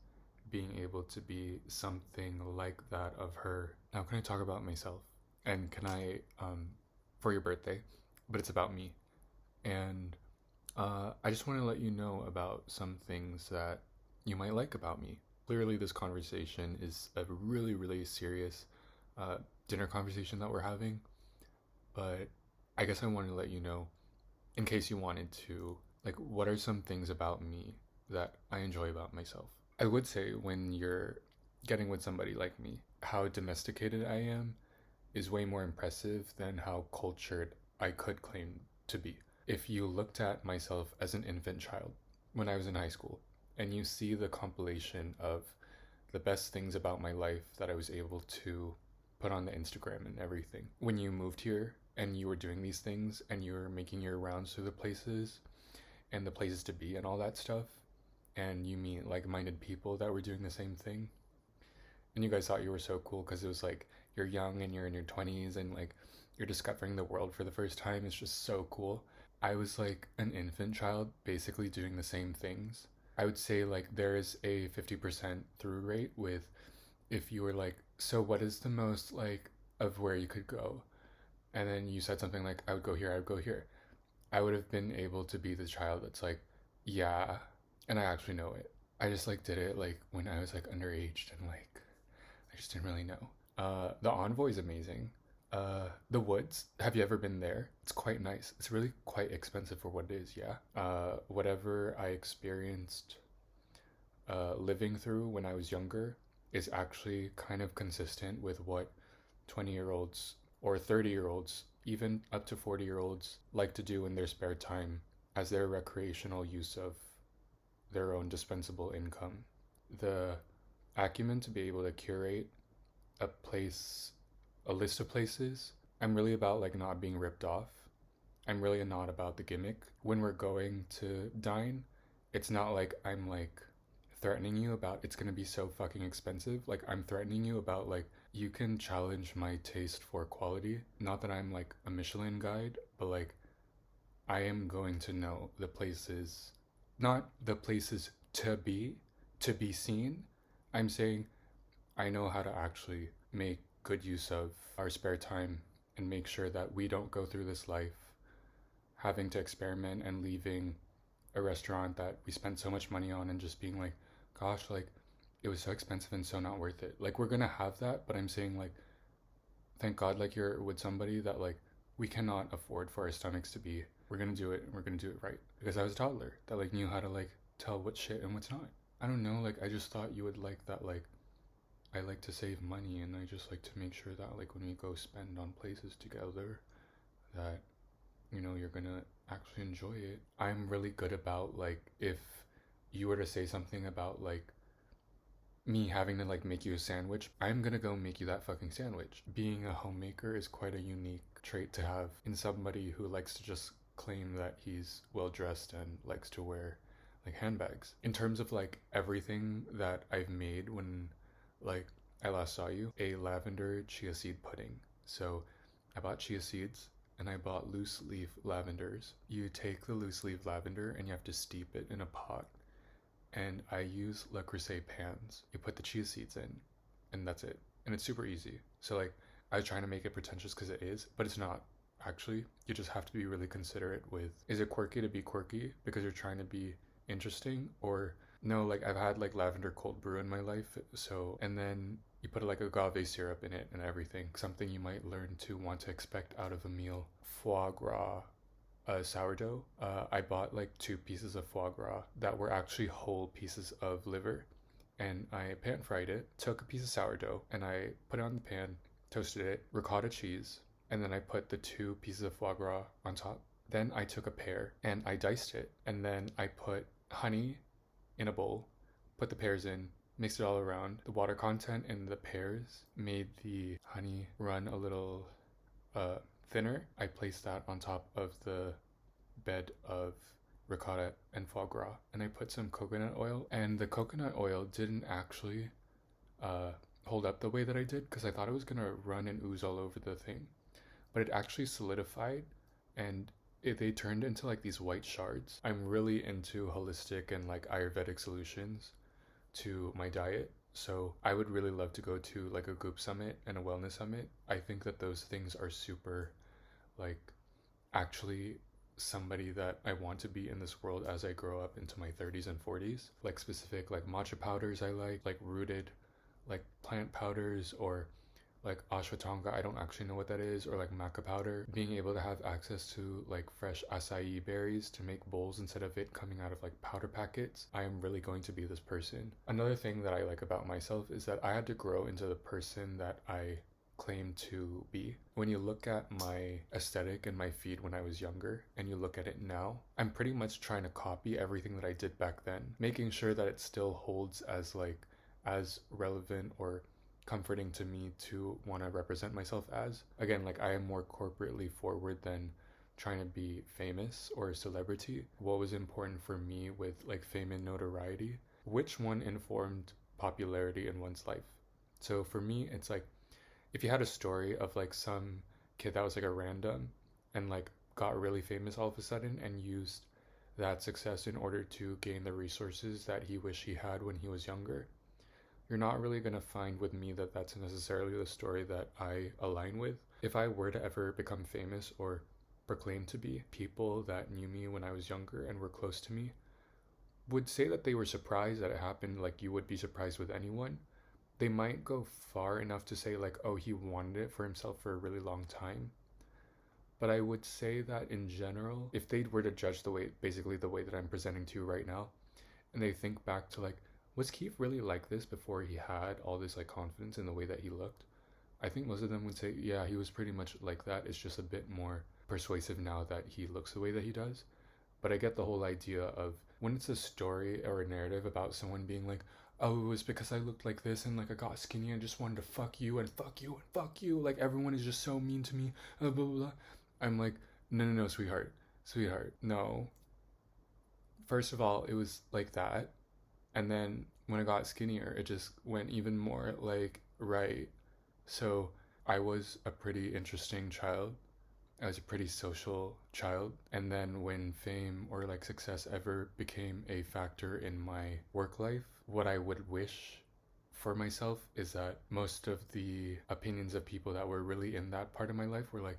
being able to be something like that of her. Now, can I talk about myself? And can I, for your birthday, but it's about me. And I just want to let you know about some things that you might like about me. Clearly, this conversation is a really, really serious uh, dinner conversation that we're having, but I guess I wanted to let you know, in case you wanted to, like, what are some things about me that I enjoy about myself? I would say when you're getting with somebody like me, how domesticated I am is way more impressive than how cultured I could claim to be. If you looked at myself as an infant child when I was in high school, and you see the compilation of the best things about my life that I was able to put on the Instagram and everything. When you moved here and you were doing these things and you were making your rounds through the places and the places to be and all that stuff, and you meet like minded people that were doing the same thing, and you guys thought you were so cool because it was like you're young and you're in your 20s and like you're discovering the world for the first time. It's just so cool. I was like an infant child basically doing the same things. I would say like there is a 50% through rate with if you were like, so what is the most like of where you could go? And then you said something like, I would go here, I would go here. I would have been able to be the child that's like, yeah, and I actually know it. I just like did it like when I was like underaged and like I just didn't really know. The Envoy is amazing. The Woods. Have you ever been there? It's quite nice. It's really quite expensive for what it is. Yeah. Whatever I experienced living through when I was younger is actually kind of consistent with what 20-year-olds or 30-year-olds, even up to 40-year-olds, like to do in their spare time as their recreational use of their own dispensable income. The acumen to be able to curate a place, a list of places. I'm really about like not being ripped off. I'm really not about the gimmick. When we're going to dine, it's not like I'm like threatening you about it's gonna be so fucking expensive. Like I'm threatening you about like you can challenge my taste for quality. Not that I'm like a Michelin guide, but like I am going to know the places, not the places to be seen. I'm saying I know how to actually make good use of our spare time and make sure that we don't go through this life having to experiment and leaving a restaurant that we spent so much money on and just being like, gosh, like it was so expensive and so not worth it. Like we're gonna have that, but I'm saying like, thank God like you're with somebody that like we cannot afford for our stomachs to be. We're gonna do it and we're gonna do it right. Because I was a toddler that like knew how to like tell what's shit and what's not. I don't know, like I just thought you would like that like I like to save money and I just like to make sure that like when we go spend on places together that you know you're gonna actually enjoy it. I'm really good about like if you were to say something about like me having to like make you a sandwich, I'm gonna go make you that fucking sandwich. Being a homemaker is quite a unique trait to have in somebody who likes to just claim that he's well dressed and likes to wear like handbags. In terms of like everything that I've made when like I last saw you, a lavender chia seed pudding. So I bought chia seeds and I bought loose leaf lavenders. You take the loose leaf lavender and you have to steep it in a pot. And I use Le Creuset pans. You put the chia seeds in and that's it. And it's super easy. So like I was trying to make it pretentious because it is, but it's not. Actually, you just have to be really considerate with, is it quirky to be quirky because you're trying to be interesting, or no, like I've had like lavender cold brew in my life, so, and then you put like agave syrup in it and everything, something you might learn to want to expect out of a meal. Foie gras sourdough. I bought like 2 pieces of foie gras that were actually whole pieces of liver, and I pan fried it, took a piece of sourdough and I put it on the pan, toasted it, ricotta cheese, and then I put the 2 pieces of foie gras on top. Then I took a pear and I diced it, and then I put honey in a bowl, put the pears in, mixed it all around. The water content in the pears made the honey run a little thinner. I placed that on top of the bed of ricotta and foie gras, and I put some coconut oil, and the coconut oil didn't actually hold up the way that I did because I thought it was gonna run and ooze all over the thing, but it actually solidified, and they turned into like these white shards. I'm really into holistic and like Ayurvedic solutions to my diet. So I would really love to go to like a Goop summit and a wellness summit. I think that those things are super like actually somebody that I want to be in this world as I grow up into my 30s and 40s. Like specific like matcha powders I like rooted like plant powders, or like ashwatthanga, I don't actually know what that is, or like maca powder. Being able to have access to like fresh acai berries to make bowls instead of it coming out of like powder packets. I am really going to be this person. Another thing that I like about myself is that I had to grow into the person that I claim to be. When you look at my aesthetic and my feed when I was younger and you look at it now, I'm pretty much trying to copy everything that I did back then, making sure that it still holds as relevant or comforting to me to want to represent myself as. Again, like I am more corporately forward than trying to be famous or a celebrity. What was important for me with like fame and notoriety? Which one informed popularity in one's life? So for me, it's like if you had a story of like some kid that was like a random and like got really famous all of a sudden and used that success in order to gain the resources that he wished he had when he was younger, you're not really going to find with me that that's necessarily the story that I align with. If I were to ever become famous or proclaim to be, people that knew me when I was younger and were close to me would say that they were surprised that it happened, like you would be surprised with anyone. They might go far enough to say like, oh, he wanted it for himself for a really long time. But I would say that in general, if they were to judge the way, basically the way that I'm presenting to you right now, and they think back to like, was Keefe really like this before he had all this like confidence in the way that he looked? I think most of them would say, yeah, he was pretty much like that. It's just a bit more persuasive now that he looks the way that he does. But I get the whole idea of when it's a story or a narrative about someone being like, oh, it was because I looked like this and like I got skinny and just wanted to fuck you and fuck you and fuck you. Like everyone is just so mean to me. Blah, blah, blah. I'm like, no, no, no, sweetheart. Sweetheart, no. First of all, it was like that. And then when I got skinnier, it just went even more like, right. So I was a pretty interesting child. I was a pretty social child. And then when fame or like success ever became a factor in my work life, what I would wish for myself is that most of the opinions of people that were really in that part of my life were like,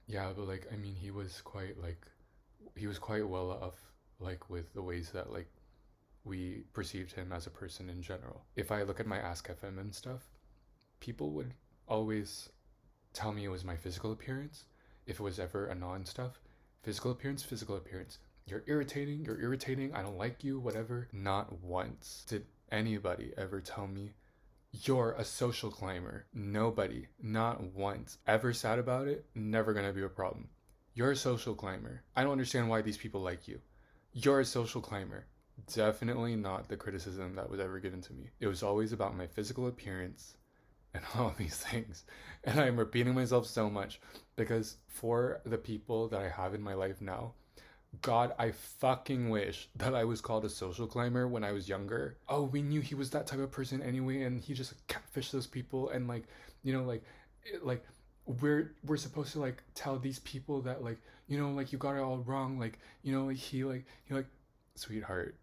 yeah, but like, I mean, he was quite well off, like with the ways that like we perceived him as a person in general. If I look at my Ask FM and stuff, people would always tell me it was my physical appearance. If it was ever a non stuff, physical appearance, physical appearance. You're irritating, I don't like you, whatever. Not once did anybody ever tell me you're a social climber. Nobody, not once, ever sad about it. Never gonna be a problem. You're a social climber. I don't understand why these people like you. You're a social climber. Definitely not the criticism that was ever given to me. It was always about my physical appearance and all these things. And I'm repeating myself so much because for the people that I have in my life now, God, I fucking wish that I was called a social climber when I was younger. Oh, we knew he was that type of person anyway, and he just catfished those people, and like, you know, like we're supposed to like tell these people that like, you know, like you got it all wrong, like, you know, like he like, sweetheart,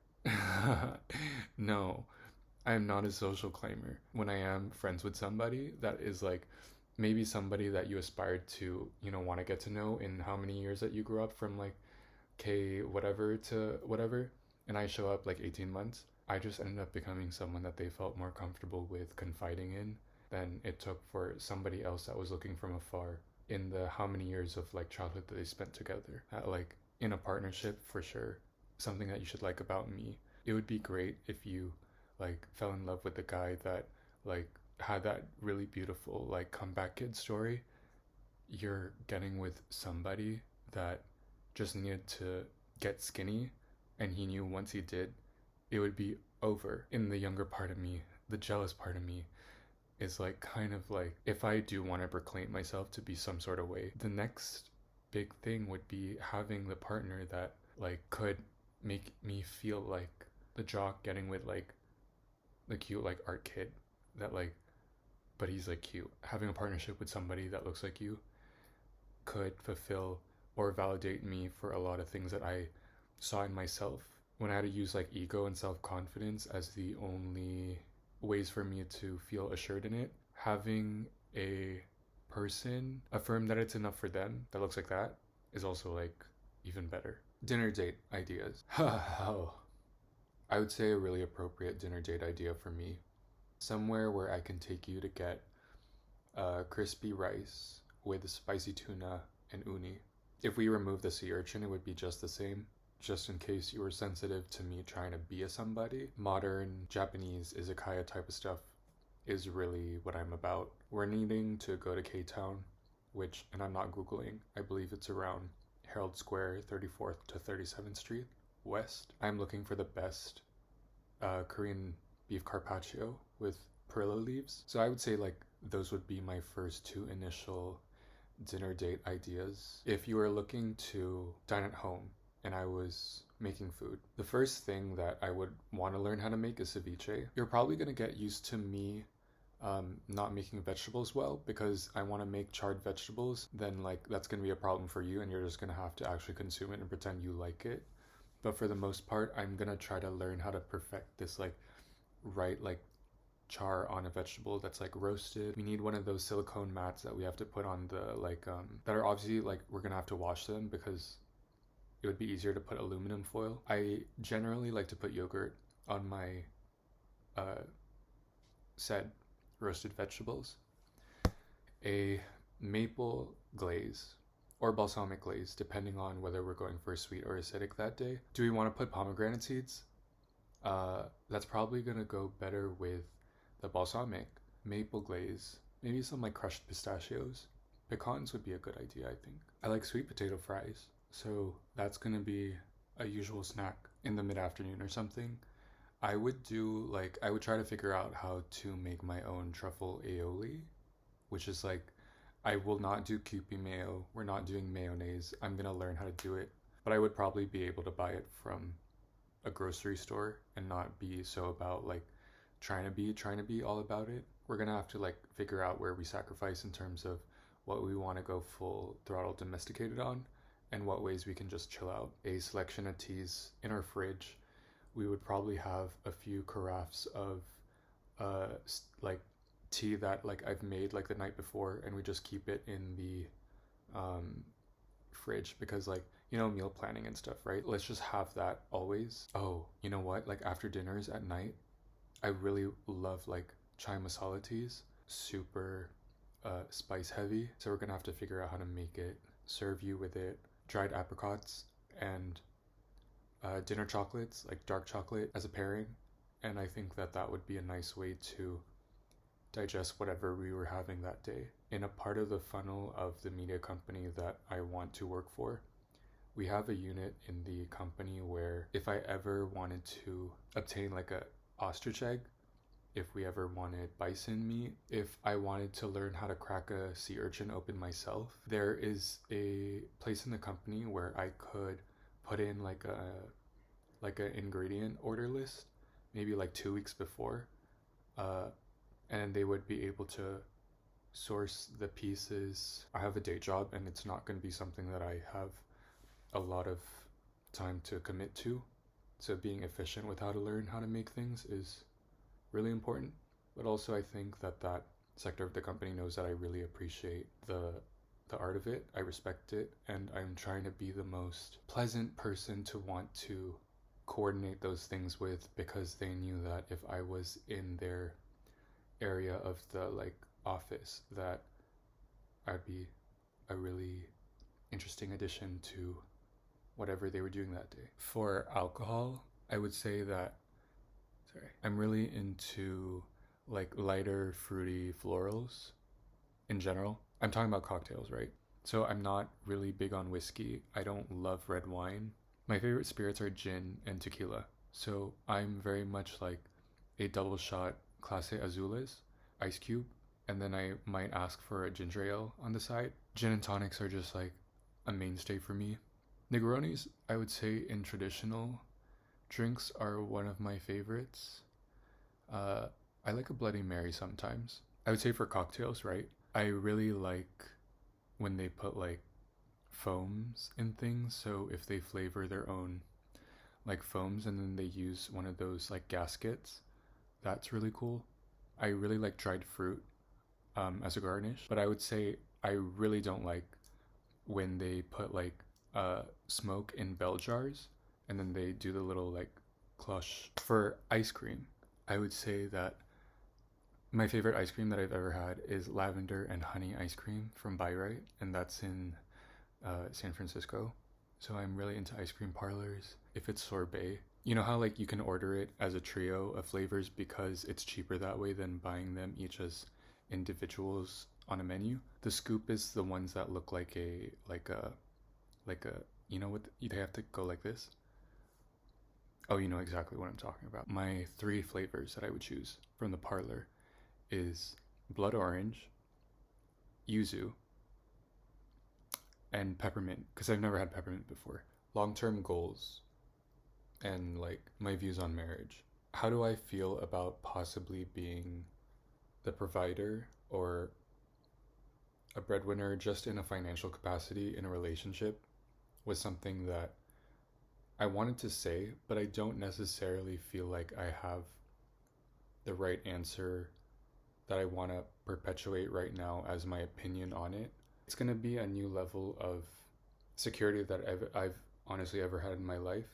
no, I am not a social climber. When I am friends with somebody that is like maybe somebody that you aspired to, you know, want to get to know in how many years that you grew up from like K whatever to whatever, and I show up like 18 months, I just ended up becoming someone that they felt more comfortable with confiding in than it took for somebody else that was looking from afar in the how many years of like childhood that they spent together. Like in a partnership, for sure, something that you should like about me, it would be great if you like fell in love with the guy that like had that really beautiful like comeback kid story. You're getting with somebody that just needed to get skinny, and he knew once he did, it would be over. In the younger part of me, the jealous part of me is like kind of like, if I do want to proclaim myself to be some sort of way, the next big thing would be having the partner that like could make me feel like the jock getting with like the cute like art kid that like but he's like cute. Having a partnership with somebody that looks like you could fulfill or validate me for a lot of things that I saw in myself when I had to use like ego and self-confidence as the only ways for me to feel assured in it. Having a person affirm that it's enough for them that looks like that is also like even better. Dinner date ideas. Oh, I would say a really appropriate dinner date idea for me. Somewhere where I can take you to get crispy rice with spicy tuna and uni. If we remove the sea urchin, it would be just the same. Just in case you were sensitive to me trying to be a somebody. Modern Japanese izakaya type of stuff is really what I'm about. We're needing to go to K-Town, which, and I'm not Googling, I believe it's around Herald Square, 34th to 37th Street West. I'm looking for the best Korean beef carpaccio with perilla leaves. So I would say like those would be my first two initial dinner date ideas. If you are looking to dine at home and I was making food, the first thing that I would want to learn how to make is ceviche. You're probably going to get used to me not making vegetables well because I want to make charred vegetables. Then like that's going to be a problem for you and you're just going to have to actually consume it and pretend you like it. But for the most part, I'm going to try to learn how to perfect this like right like char on a vegetable that's like roasted. We need one of those silicone mats that we have to put on the like that are obviously like we're gonna have to wash them because it would be easier to put aluminum foil. I generally like to put yogurt on my said roasted vegetables. A maple glaze or balsamic glaze depending on whether we're going for sweet or acidic that day. Do we want to put pomegranate seeds? That's probably gonna go better with the balsamic, maple glaze, maybe some like crushed pistachios. Pecans would be a good idea, I think. I like sweet potato fries, so that's gonna be a usual snack in the mid-afternoon or something. I would try to figure out how to make my own truffle aioli, which is like, I will not do Kewpie mayo, we're not doing mayonnaise, I'm gonna learn how to do it, but I would probably be able to buy it from a grocery store and not be so about like trying to be all about it. We're gonna have to like figure out where we sacrifice in terms of what we want to go full throttle domesticated on and what ways we can just chill out. A selection of teas in our fridge. We would probably have a few carafes of like tea that like I've made like the night before and we just keep it in the fridge because like meal planning and stuff, right? Let's just have that always. Oh, you know what, like after dinners at night I really love like chai masala teas, super spice heavy. So we're gonna have to figure out how to make it, serve you with it, dried apricots and dinner chocolates, like dark chocolate as a pairing. And I think that that would be a nice way to digest whatever we were having that day. In a part of the funnel of the media company that I want to work for, we have a unit in the company where if I ever wanted to obtain like a ostrich egg, if we ever wanted bison meat, if I wanted to learn how to crack a sea urchin open myself, there is a place in the company where I could put in like a ingredient order list, maybe like 2 weeks before, and they would be able to source the pieces. I have a day job and it's not going to be something that I have a lot of time to commit to. So being efficient with how to learn how to make things is really important. But also I think that that sector of the company knows that I really appreciate the art of it. I respect it, and I'm trying to be the most pleasant person to want to coordinate those things with, because they knew that if I was in their area of the like office, that I'd be a really interesting addition to whatever they were doing that day. For alcohol, I would say that I'm really into like lighter fruity florals in general. I'm talking about cocktails, right? So I'm not really big on whiskey. I don't love red wine. My favorite spirits are gin and tequila. So I'm very much like a double shot Clase Azules, ice cube, and then I might ask for a ginger ale on the side. Gin and tonics are just like a mainstay for me. Negronis, I would say in traditional drinks, are one of my favorites. I like a Bloody Mary sometimes. I would say for cocktails, right? I really like when they put like foams in things. So if they flavor their own like foams and then they use one of those like gaskets, that's really cool. I really like dried fruit as a garnish, but I would say I really don't like when they put like smoke in bell jars and then they do the little like cloche for ice cream. I would say that my favorite ice cream that I've ever had is lavender and honey ice cream from Byright, and that's in San Francisco. So I'm really into ice cream parlors. If it's sorbet, you know how like you can order it as a trio of flavors because it's cheaper that way than buying them each as individuals on a menu. The scoop is the ones that look like a you know what they have to go like this. Oh, you know exactly what I'm talking about. My three flavors that I would choose from the parlor is blood orange, yuzu, and peppermint because I've never had peppermint before. Long-term goals and like my views on marriage. How do I feel about possibly being the provider or a breadwinner just in a financial capacity in a relationship was something that I wanted to say, but I don't necessarily feel like I have the right answer that I want to perpetuate right now as my opinion on it. It's going to be a new level of security that I've honestly ever had in my life.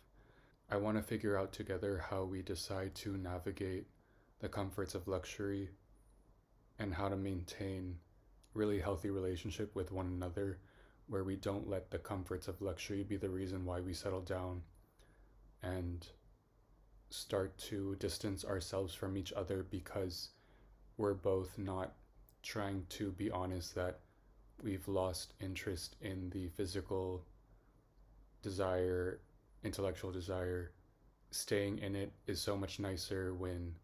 I want to figure out together how we decide to navigate the comforts of luxury and how to maintain really healthy relationship with one another where we don't let the comforts of luxury be the reason why we settle down and start to distance ourselves from each other because we're both not trying to be honest that we've lost interest in the physical desire, intellectual desire. Staying in it is so much nicer when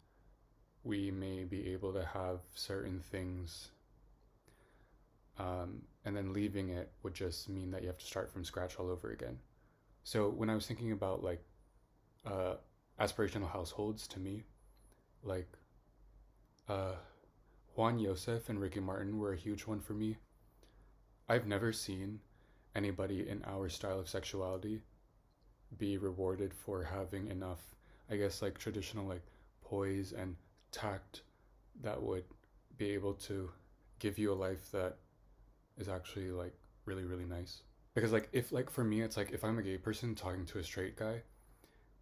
we may be able to have certain things, and then leaving it would just mean that you have to start from scratch all over again. So when I was thinking about like uh, aspirational households to me, like uh, Juan Yosef and Ricky Martin were a huge one for me. I've never seen anybody in our style of sexuality be rewarded for having enough, I guess, like traditional like poise and tact that would be able to give you a life that is actually like really, really nice. Because like if like for me it's like if I'm a gay person talking to a straight guy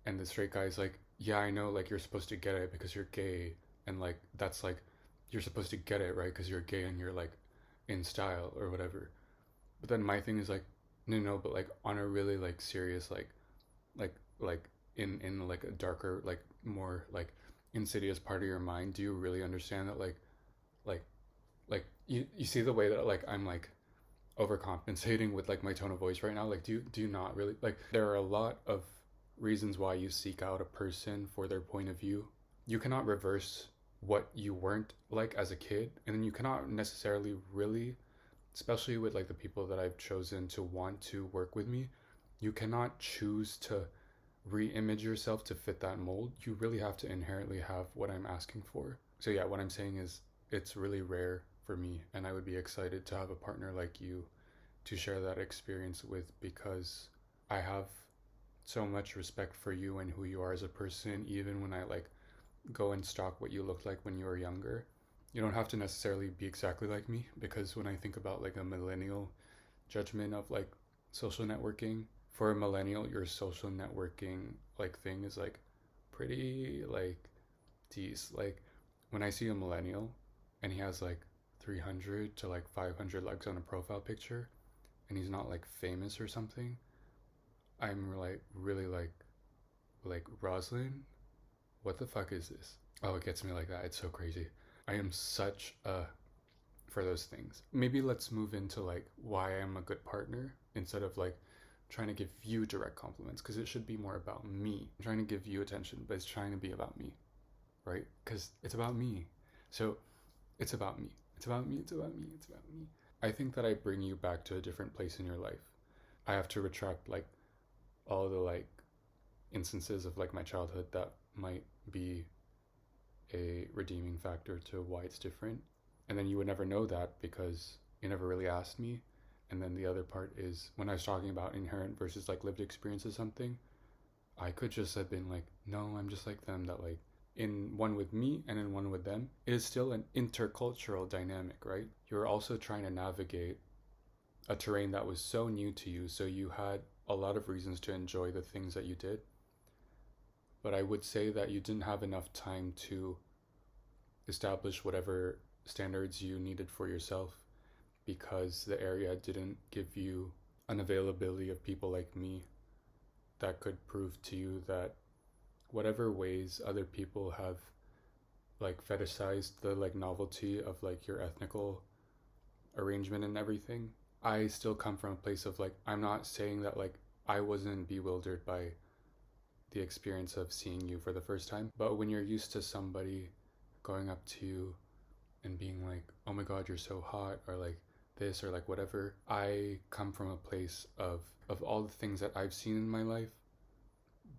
and the straight guy is like, yeah, I know like you're supposed to get it because you're gay and like that's like you're supposed to get it, right? Because you're gay and you're like in style or whatever. But then my thing is like, no, but like on a really like serious like in like a darker like more like insidious part of your mind, do you really understand that like you see the way that like I'm like overcompensating with like my tone of voice right now? Like do you not really like there are a lot of reasons why you seek out a person for their point of view. You cannot reverse what you weren't like as a kid, and then you cannot necessarily really, especially with like the people that I've chosen to want to work with me, you cannot choose to re-image yourself to fit that mold. You really have to inherently have what I'm asking for. So yeah, what I'm saying is it's really rare for me, and I would be excited to have a partner like you to share that experience with because I have so much respect for you and who you are as a person, even when I like go and stalk what you looked like when you were younger. You don't have to necessarily be exactly like me because when I think about like a millennial judgment of like social networking, for a millennial, your social networking like thing is like pretty like tease. Like when I see a millennial and he has like 300 to like 500 likes on a profile picture and he's not like famous or something, I'm like really like Roslyn, what the fuck is this? Oh, it gets me like that. It's so crazy. I am such a for those things. Maybe let's move into like why I'm a good partner instead of like trying to give you direct compliments because it should be more about me. I'm trying to give you attention, but it's trying to be about me, right? Because it's about me. So it's about me. It's about me. It's about me. It's about me. I think that I bring you back to a different place in your life. I have to retract like all the like instances of like my childhood that might be a redeeming factor to why it's different. And then you would never know that because you never really asked me. And then the other part is when I was talking about inherent versus like lived experience or something, I could just have been like, no, I'm just like them, that like in one with me and in one with them, it is still an intercultural dynamic, right? You're also trying to navigate a terrain that was so new to you, so you had a lot of reasons to enjoy the things that you did. But I would say that you didn't have enough time to establish whatever standards you needed for yourself because the area didn't give you an availability of people like me that could prove to you that whatever ways other people have like fetishized the like novelty of like your ethnical arrangement and everything, I still come from a place of like, I'm not saying that like I wasn't bewildered by the experience of seeing you for the first time, but when you're used to somebody going up to you and being like, oh my god, you're so hot, or like this, or like whatever, I come from a place of all the things that I've seen in my life.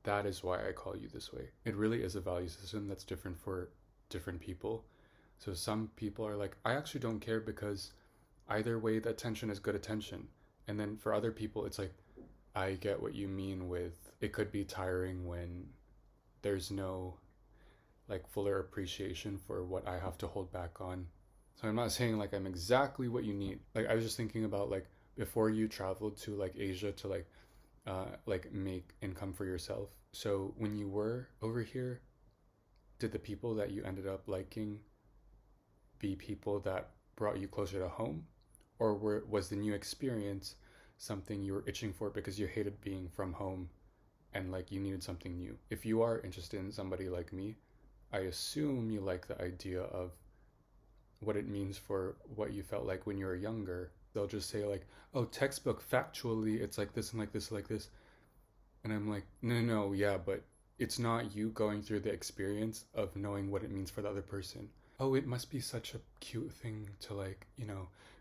That is why I call you this way. It really is a value system that's different for different people. So some people are like, I actually don't care because either way the attention is good attention. And then for other people it's like, I get what you mean with it could be tiring when there's no like fuller appreciation for what I have to hold back on. So I'm not saying like I'm exactly what you need. Like I was just thinking about like before you traveled to like Asia to like make income for yourself. So when you were over here, did the people that you ended up liking be people that brought you closer to home, or was the new experience something you were itching for because you hated being from home and like you needed something new? If you are interested in somebody like me, I assume you like the idea of what it means for what you felt like when you were younger. They'll just say like, oh, textbook factually it's like this and like this like this, and I'm like, no, yeah, but it's not you going through the experience of knowing what it means for the other person. Oh, it must be such a cute thing to like,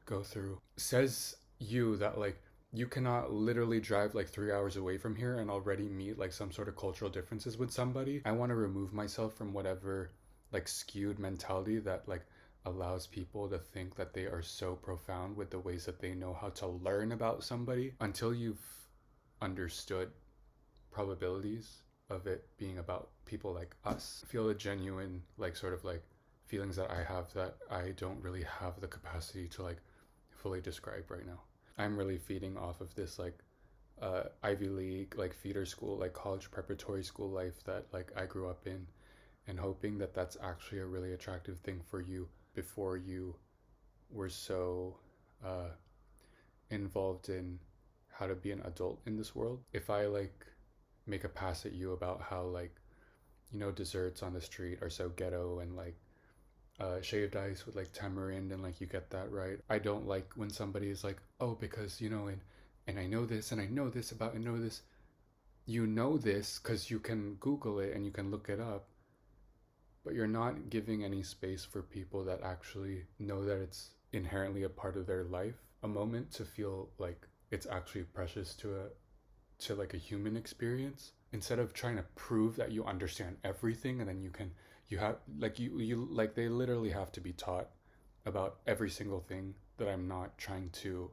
go through. Says you that like you cannot literally drive like 3 hours away from here and already meet like some sort of cultural differences with somebody. I want to remove myself from whatever like skewed mentality that like allows people to think that they are so profound with the ways that they know how to learn about somebody until you've understood probabilities of it being about people like us. Feel a genuine like sort of like feelings that I have that I don't really have the capacity to like fully describe right now. I'm really feeding off of this like Ivy League like feeder school like college preparatory school life that like I grew up in, and hoping that that's actually a really attractive thing for you before you were so involved in how to be an adult in this world. If I like make a pass at you about how like desserts on the street are so ghetto and like shaved ice with like tamarind and like you get that right, I don't like when somebody is like, oh, because and I know this and I know this about I know this. You know this because you can Google it and you can look it up, but you're not giving any space for people that actually know that it's inherently a part of their life, a moment to feel like it's actually precious to like a human experience, instead of trying to prove that you understand everything. And then you have like you like they literally have to be taught about every single thing that I'm not trying to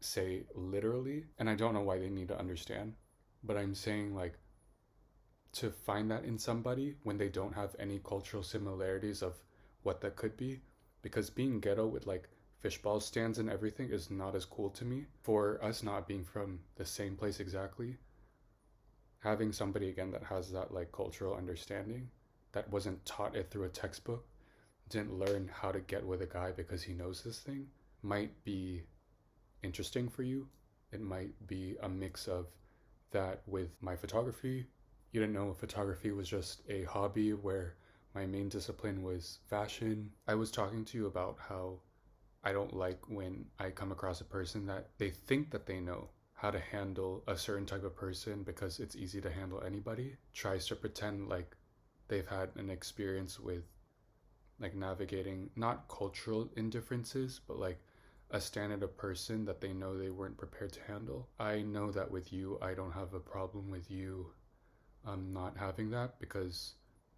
say literally, and I don't know why they need to understand, but I'm saying like to find that in somebody when they don't have any cultural similarities of what that could be, because being ghetto with like fishball stands and everything is not as cool to me. For us not being from the same place exactly, having somebody again that has that like cultural understanding, that wasn't taught it through a textbook, didn't learn how to get with a guy because he knows this thing, might be interesting for you. It might be a mix of that with my photography. You didn't know photography was just a hobby where my main discipline was fashion. I was talking to you about how I don't like when I come across a person that they think that they know how to handle a certain type of person because it's easy to handle anybody, tries to pretend like they've had an experience with like navigating not cultural indifferences, but like a standard of person that they know they weren't prepared to handle. I know that with you, I don't have a problem with you not having that, because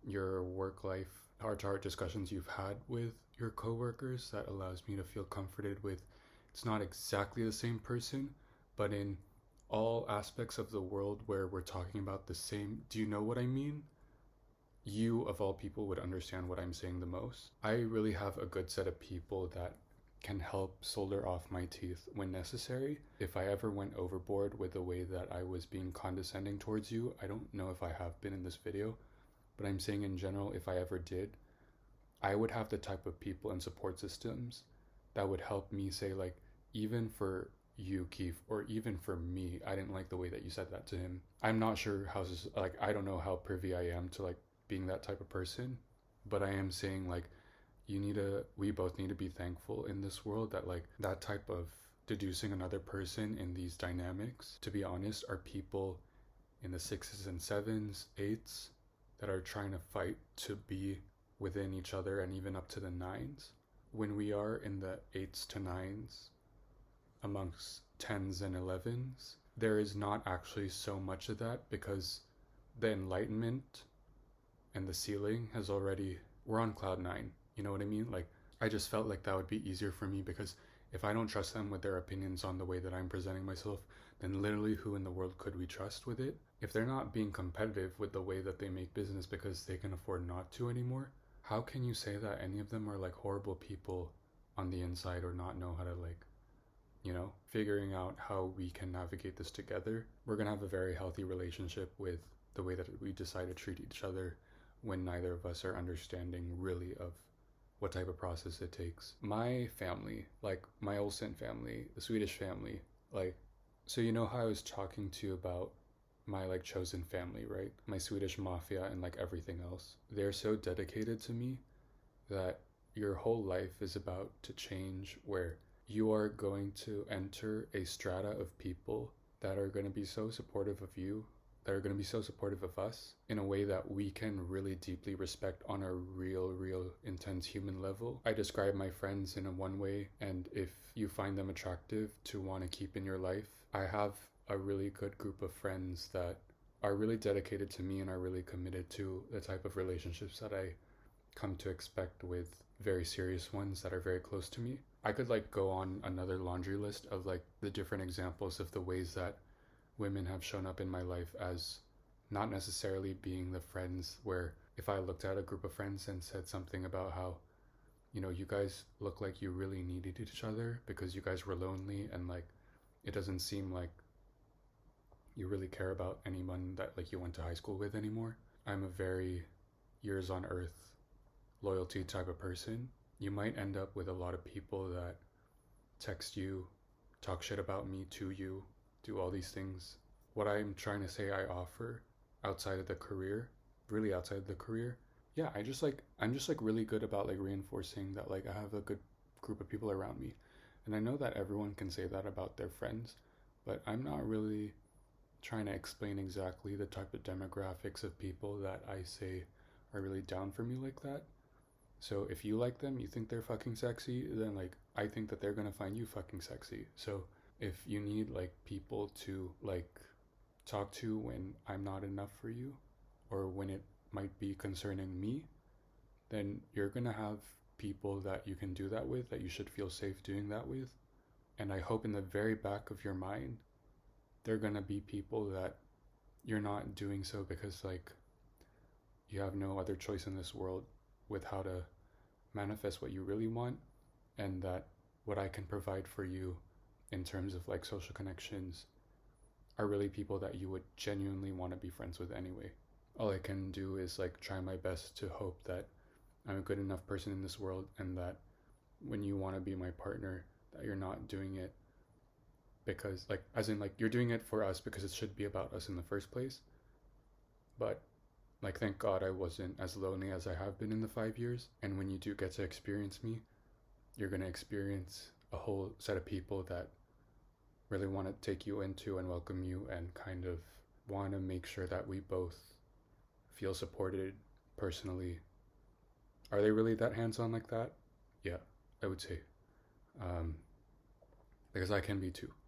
your work life, heart-to-heart discussions you've had with your coworkers that allows me to feel comforted with it's not exactly the same person, but in all aspects of the world where we're talking about the same. Do you know what I mean? You, of all people, would understand what I'm saying the most. I really have a good set of people that can help solder off my teeth when necessary. If I ever went overboard with the way that I was being condescending towards you, I don't know if I have been in this video, but I'm saying in general, if I ever did, I would have the type of people and support systems that would help me say, like, even for you, Keefe, or even for me, I didn't like the way that you said that to him. I'm not sure how, like, I don't know how privy I am to, like, being that type of person, but I am saying, like, we both need to be thankful in this world that, like, that type of deducing another person in these dynamics, to be honest, are people in the 6s and 7s, 8s, that are trying to fight to be within each other, and even up to the 9s. When we are in the 8s to 9s, amongst 10s and 11s, there is not actually so much of that, because the enlightenment and the ceiling has already, we're on cloud 9. You know what I mean? Like, I just felt like that would be easier for me, because if I don't trust them with their opinions on the way that I'm presenting myself, then literally who in the world could we trust with it? If they're not being competitive with the way that they make business because they can afford not to anymore, how can you say that any of them are, like, horrible people on the inside, or not know how to, like, figuring out how we can navigate this together? We're gonna have a very healthy relationship with the way that we decide to treat each other when neither of us are understanding really of what type of process it takes. My family, like my Olsen family, the Swedish family, like, so you know how I was talking to you about my, like, chosen family, right? My Swedish mafia and, like, everything else. They're so dedicated to me that your whole life is about to change, where you are going to enter a strata of people that are going to be so supportive of you, that are going to be so supportive of us in a way that we can really deeply respect on a real intense human level. I describe my friends in a one way, and if you find them attractive to want to keep in your life, I have a really good group of friends that are really dedicated to me and are really committed to the type of relationships that I come to expect with very serious ones that are very close to me. I could, like, go on another laundry list of, like, the different examples of the ways that women have shown up in my life as not necessarily being the friends where if I looked at a group of friends and said something about how, you guys look like you really needed each other because you guys were lonely, and, like, it doesn't seem like you really care about anyone that, like, you went to high school with anymore. I'm a very years on earth loyalty type of person. You might end up with a lot of people that text you, talk shit about me to you, do all these things. What I'm trying to say I offer outside of the career, really outside of the career, yeah, I'm just like really good about, like, reinforcing that, like, I have a good group of people around me. And I know that everyone can say that about their friends, but I'm not really trying to explain exactly the type of demographics of people that I say are really down for me like that. So if you like them, you think they're fucking sexy, then, like, I think that they're gonna find you fucking sexy. So if you need, like, people to, like, talk to when I'm not enough for you, or when it might be concerning me, then you're gonna have people that you can do that with, that you should feel safe doing that with. And I hope in the very back of your mind, they're gonna be people that you're not doing so because, like, you have no other choice in this world with how to manifest what you really want, and that what I can provide for you in terms of, like, social connections are really people that you would genuinely want to be friends with anyway. All I can do is, like, try my best to hope that I'm a good enough person in this world, and that when you want to be my partner, that you're not doing it because, like, as in, like, you're doing it for us because it should be about us in the first place. But, like, thank God I wasn't as lonely as I have been in the 5 years. And when you do get to experience me, you're going to experience a whole set of people that really want to take you into and welcome you, and kind of want to make sure that we both feel supported personally. Are they really that hands-on like that? Yeah, I would say. Because I can be too.